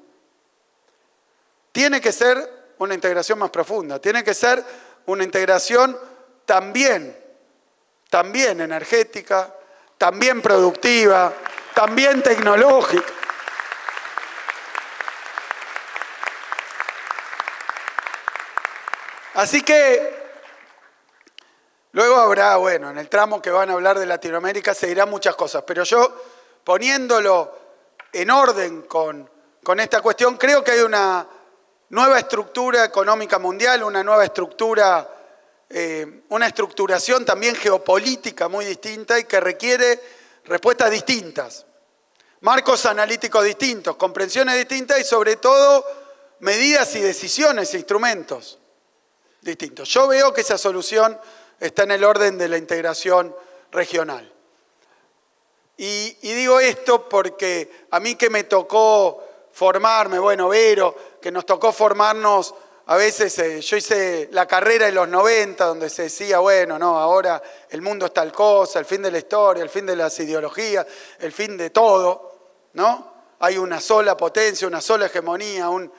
Tiene que ser una integración más profunda. Tiene que ser una integración también energética, también productiva, también tecnológica. Así que luego habrá, bueno, en el tramo que van a hablar de Latinoamérica se dirán muchas cosas, pero yo, poniéndolo en orden con esta cuestión, creo que hay una nueva estructura económica mundial, una nueva estructura, una estructuración también geopolítica muy distinta y que requiere respuestas distintas, marcos analíticos distintos, comprensiones distintas y sobre todo medidas y decisiones e instrumentos distintos. Yo veo que esa solución está en el orden de la integración regional. Y digo esto porque a mí que me tocó formarme, bueno, Vero, que nos tocó formarnos, a veces yo hice la carrera en los 90, donde se decía, bueno, no, ahora el mundo es tal cosa, el fin de la historia, el fin de las ideologías, el fin de todo, ¿no? Hay una sola potencia, una sola hegemonía, un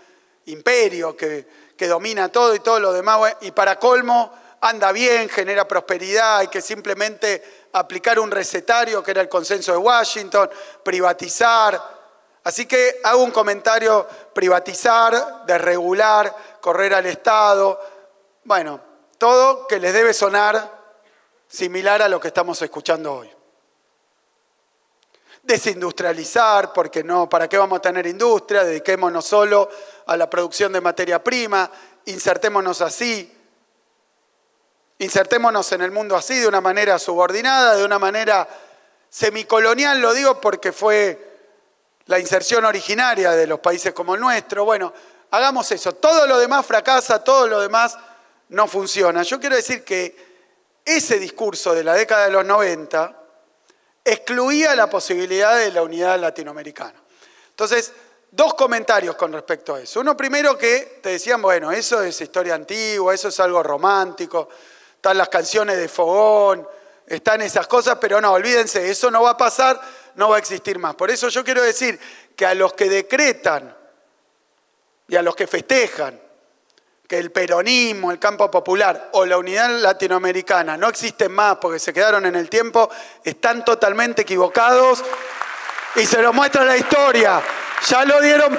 imperio que domina todo y todo lo demás, y para colmo anda bien, genera prosperidad, hay que simplemente aplicar un recetario que era el consenso de Washington, privatizar. Así que hago un comentario: privatizar, desregular, correr al Estado, bueno, todo que les debe sonar similar a lo que estamos escuchando hoy. Desindustrializar, porque no, ¿para qué vamos a tener industria? Dediquémonos solo a la producción de materia prima, insertémonos así, insertémonos en el mundo así, de una manera subordinada, de una manera semicolonial, lo digo porque fue la inserción originaria de los países como el nuestro. Bueno, hagamos eso. Todo lo demás fracasa, todo lo demás no funciona. Yo quiero decir que ese discurso de la década de los 90 excluía la posibilidad de la unidad latinoamericana. Entonces, Dos comentarios con respecto a eso. Uno primero que te decían, bueno, eso es historia antigua, eso es algo romántico, están las canciones de fogón, están esas cosas, pero no, olvídense, eso no va a pasar, no va a existir más. Por eso yo quiero decir que a los que decretan y a los que festejan que el peronismo, el campo popular o la unidad latinoamericana no existen más porque se quedaron en el tiempo, están totalmente equivocados y se lo muestra la historia. Ya lo dieron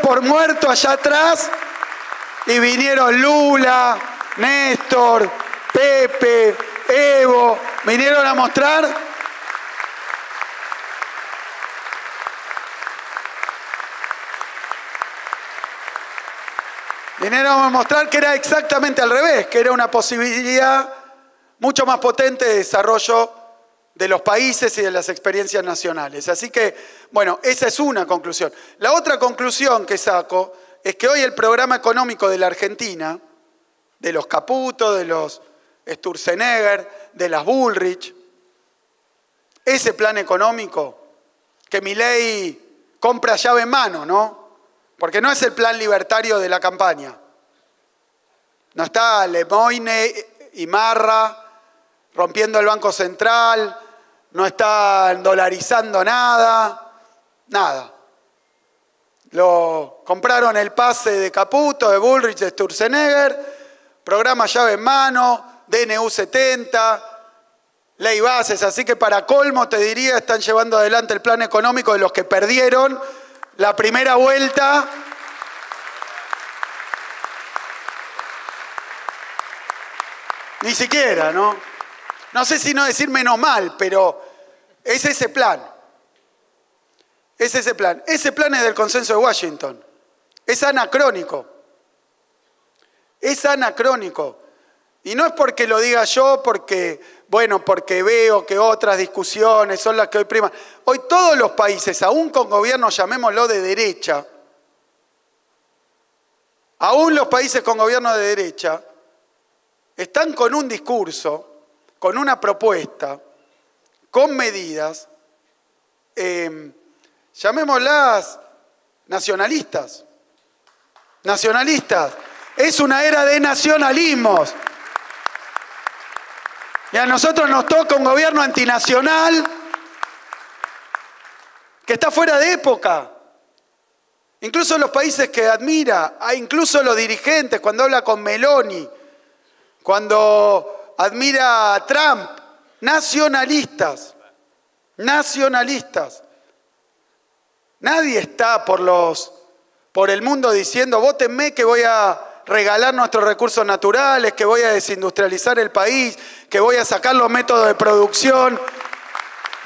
por muerto allá atrás y vinieron Lula, Néstor, Pepe, Evo, vinieron a mostrar que era exactamente al revés, que era una posibilidad mucho más potente de desarrollo de los países y de las experiencias nacionales. Así que, bueno, esa es una conclusión. La otra conclusión que saco es que hoy el programa económico de la Argentina, de los Caputo, de los Sturzenegger, de las Bullrich, ese plan económico que Milei compra llave en mano, ¿no? Porque no es el plan libertario de la campaña. No está Lemoyne y Marra rompiendo el Banco Central, no están dolarizando nada, nada. Lo compraron el pase de Caputo, de Bullrich, de Sturzenegger, programa llave en mano, DNU 70, ley bases. Así que para colmo te diría, están llevando adelante el plan económico de los que perdieron la primera vuelta. Ni siquiera, ¿no? No sé si no decir menos mal, pero es ese plan. Es ese plan. Ese plan es del Consenso de Washington. Es anacrónico. Es anacrónico. Y no es porque lo diga yo, porque veo que otras discusiones son las que hoy priman. Hoy todos los países, aún con gobiernos, llamémoslo de derecha, aún los países con gobierno de derecha, están con un discurso, con una propuesta, con medidas, llamémoslas nacionalistas. Nacionalistas. Es una era de nacionalismos. Y a nosotros nos toca un gobierno antinacional que está fuera de época. Incluso los países que admira, incluso los dirigentes, cuando habla con Meloni, cuando admira a Trump, nacionalistas, nacionalistas. Nadie está por el mundo diciendo, vótenme que voy a regalar nuestros recursos naturales, que voy a desindustrializar el país, que voy a sacar los métodos de producción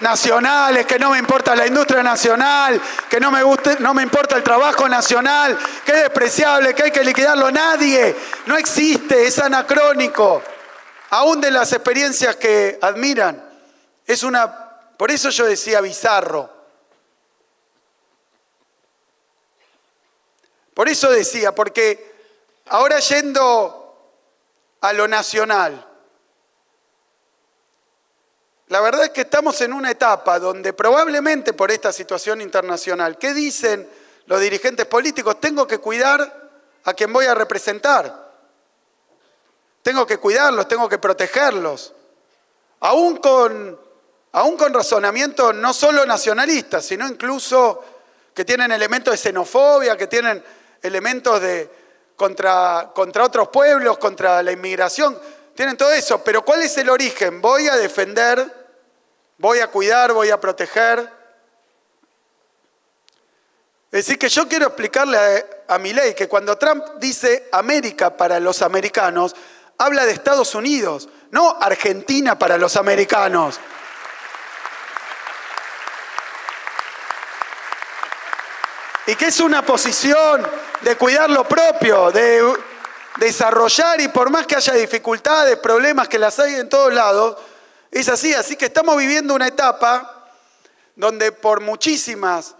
nacionales, que no me importa la industria nacional, que no me importa el trabajo nacional, que es despreciable, que hay que liquidarlo. Nadie, no existe, es anacrónico. Aún de las experiencias que admiran, por eso yo decía bizarro. Por eso decía, porque ahora yendo a lo nacional, la verdad es que estamos en una etapa donde probablemente por esta situación internacional, ¿qué dicen los dirigentes políticos? Tengo que cuidar a quien voy a representar. Tengo que cuidarlos, tengo que protegerlos. Aún con razonamientos no solo nacionalistas, sino incluso que tienen elementos de xenofobia, que tienen elementos contra otros pueblos, contra la inmigración. Tienen todo eso, pero ¿cuál es el origen? Voy a defender, voy a cuidar, voy a proteger. Es decir, que yo quiero explicarle a Milei que cuando Trump dice América para los americanos, habla de Estados Unidos, no Argentina para los americanos. Y que es una posición de cuidar lo propio, de desarrollar, y por más que haya dificultades, problemas, que las hay en todos lados, es así. Así que estamos viviendo una etapa donde por muchísimas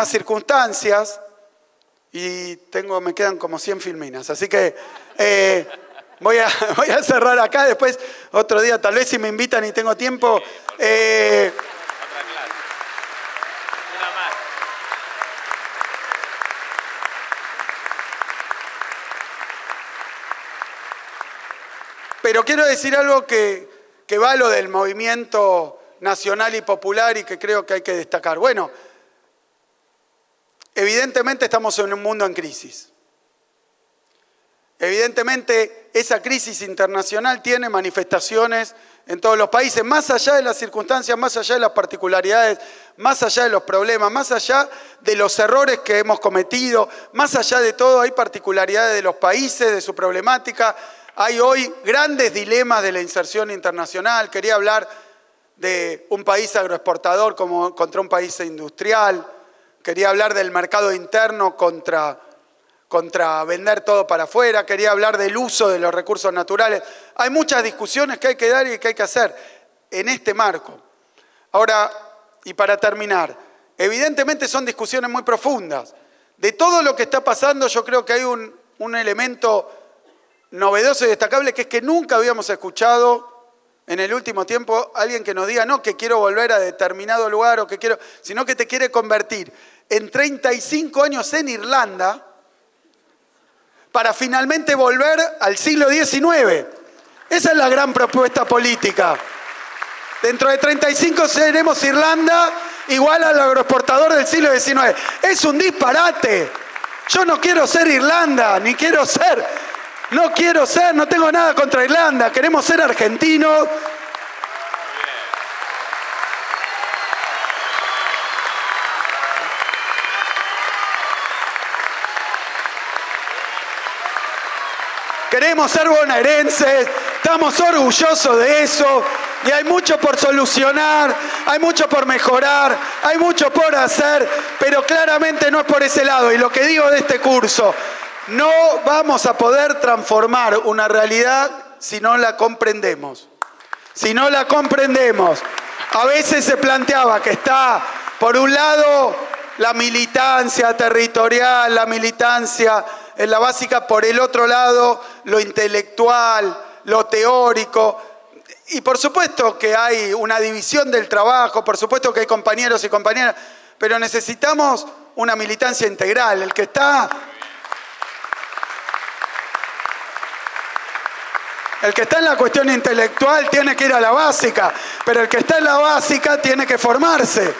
circunstancias, y me quedan como 100 filminas, así que voy a cerrar acá, después otro día tal vez si me invitan y tengo tiempo. Pero quiero decir algo que va a lo del movimiento nacional y popular y que creo que hay que destacar. Bueno, evidentemente estamos en un mundo en crisis. Evidentemente esa crisis internacional tiene manifestaciones en todos los países, más allá de las circunstancias, más allá de las particularidades, más allá de los problemas, más allá de los errores que hemos cometido, más allá de todo hay particularidades de los países, de su problemática. Hay hoy grandes dilemas de la inserción internacional. Quería hablar de un país agroexportador contra un país industrial. Quería hablar del mercado interno contra vender todo para afuera. Quería hablar del uso de los recursos naturales. Hay muchas discusiones que hay que dar y que hay que hacer en este marco. Ahora, y para terminar, evidentemente son discusiones muy profundas. De todo lo que está pasando, yo creo que hay un elemento novedoso y destacable, que es que nunca habíamos escuchado en el último tiempo a alguien que nos diga, no, que quiero volver a determinado lugar, sino que te quiere convertir en 35 años en Irlanda para finalmente volver al siglo XIX. Esa es la gran propuesta política. Dentro de 35 seremos Irlanda igual al agroexportador del siglo XIX. Es un disparate. Yo no quiero ser Irlanda, ni quiero ser... No tengo nada contra Irlanda, queremos ser argentinos. Queremos ser bonaerenses, estamos orgullosos de eso y hay mucho por solucionar, hay mucho por mejorar, hay mucho por hacer, pero claramente no es por ese lado. Y lo que digo de este curso, no vamos a poder transformar una realidad si no la comprendemos. Si no la comprendemos. A veces se planteaba que está, por un lado, la militancia territorial, la militancia en la básica, por el otro lado, lo intelectual, lo teórico. Y por supuesto que hay una división del trabajo, por supuesto que hay compañeros y compañeras, pero necesitamos una militancia integral. El que está en la cuestión intelectual tiene que ir a la básica, pero el que está en la básica tiene que formarse.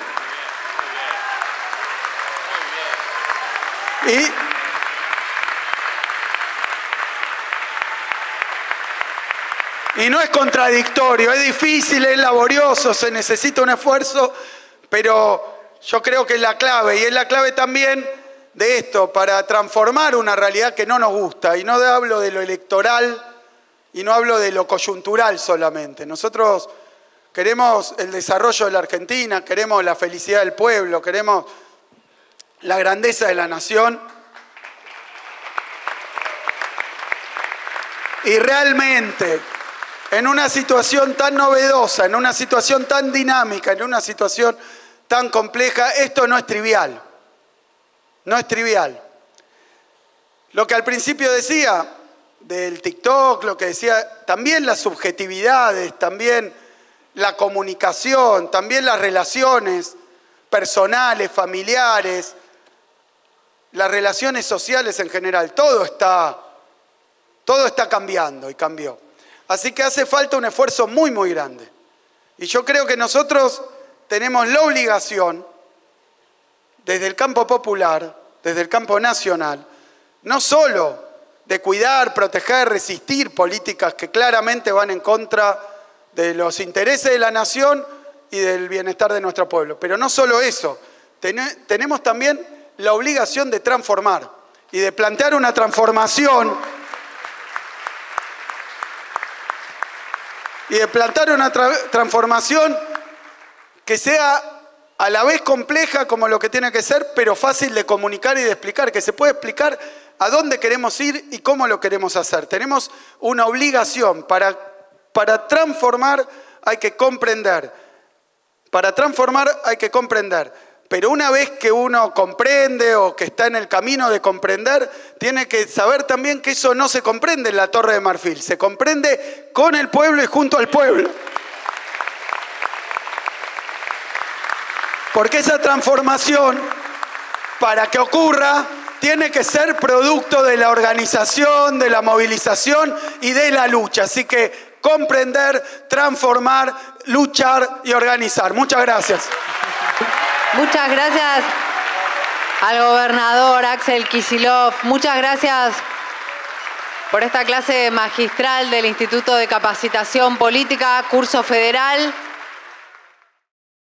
Y no es contradictorio, es difícil, es laborioso, se necesita un esfuerzo, pero yo creo que es la clave, y es la clave también de esto, para transformar una realidad que no nos gusta. Y no hablo de lo electoral, y no hablo de lo coyuntural solamente. Nosotros queremos el desarrollo de la Argentina, queremos la felicidad del pueblo, queremos la grandeza de la nación. Y realmente, en una situación tan novedosa, en una situación tan dinámica, en una situación tan compleja, esto no es trivial. No es trivial. Lo que al principio decía del TikTok, lo que decía, también las subjetividades, también la comunicación, también las relaciones personales, familiares, las relaciones sociales en general, todo está cambiando y cambió. Así que hace falta un esfuerzo muy, muy grande. Y yo creo que nosotros tenemos la obligación, desde el campo popular, desde el campo nacional, no solo de cuidar, proteger, resistir políticas que claramente van en contra de los intereses de la nación y del bienestar de nuestro pueblo. Pero no solo eso, tenemos también la obligación de transformar y de plantear una transformación que sea a la vez compleja como lo que tiene que ser, pero fácil de comunicar y de explicar, que se puede explicar a dónde queremos ir y cómo lo queremos hacer. Tenemos una obligación. Para transformar hay que comprender. Para transformar hay que comprender. Pero una vez que uno comprende o que está en el camino de comprender, tiene que saber también que eso no se comprende en la Torre de Marfil. Se comprende con el pueblo y junto al pueblo. Porque esa transformación, para que ocurra, tiene que ser producto de la organización, de la movilización y de la lucha. Así que comprender, transformar, luchar y organizar. Muchas gracias. Muchas gracias al gobernador Axel Kicillof. Muchas gracias por esta clase magistral del Instituto de Capacitación Política, curso federal.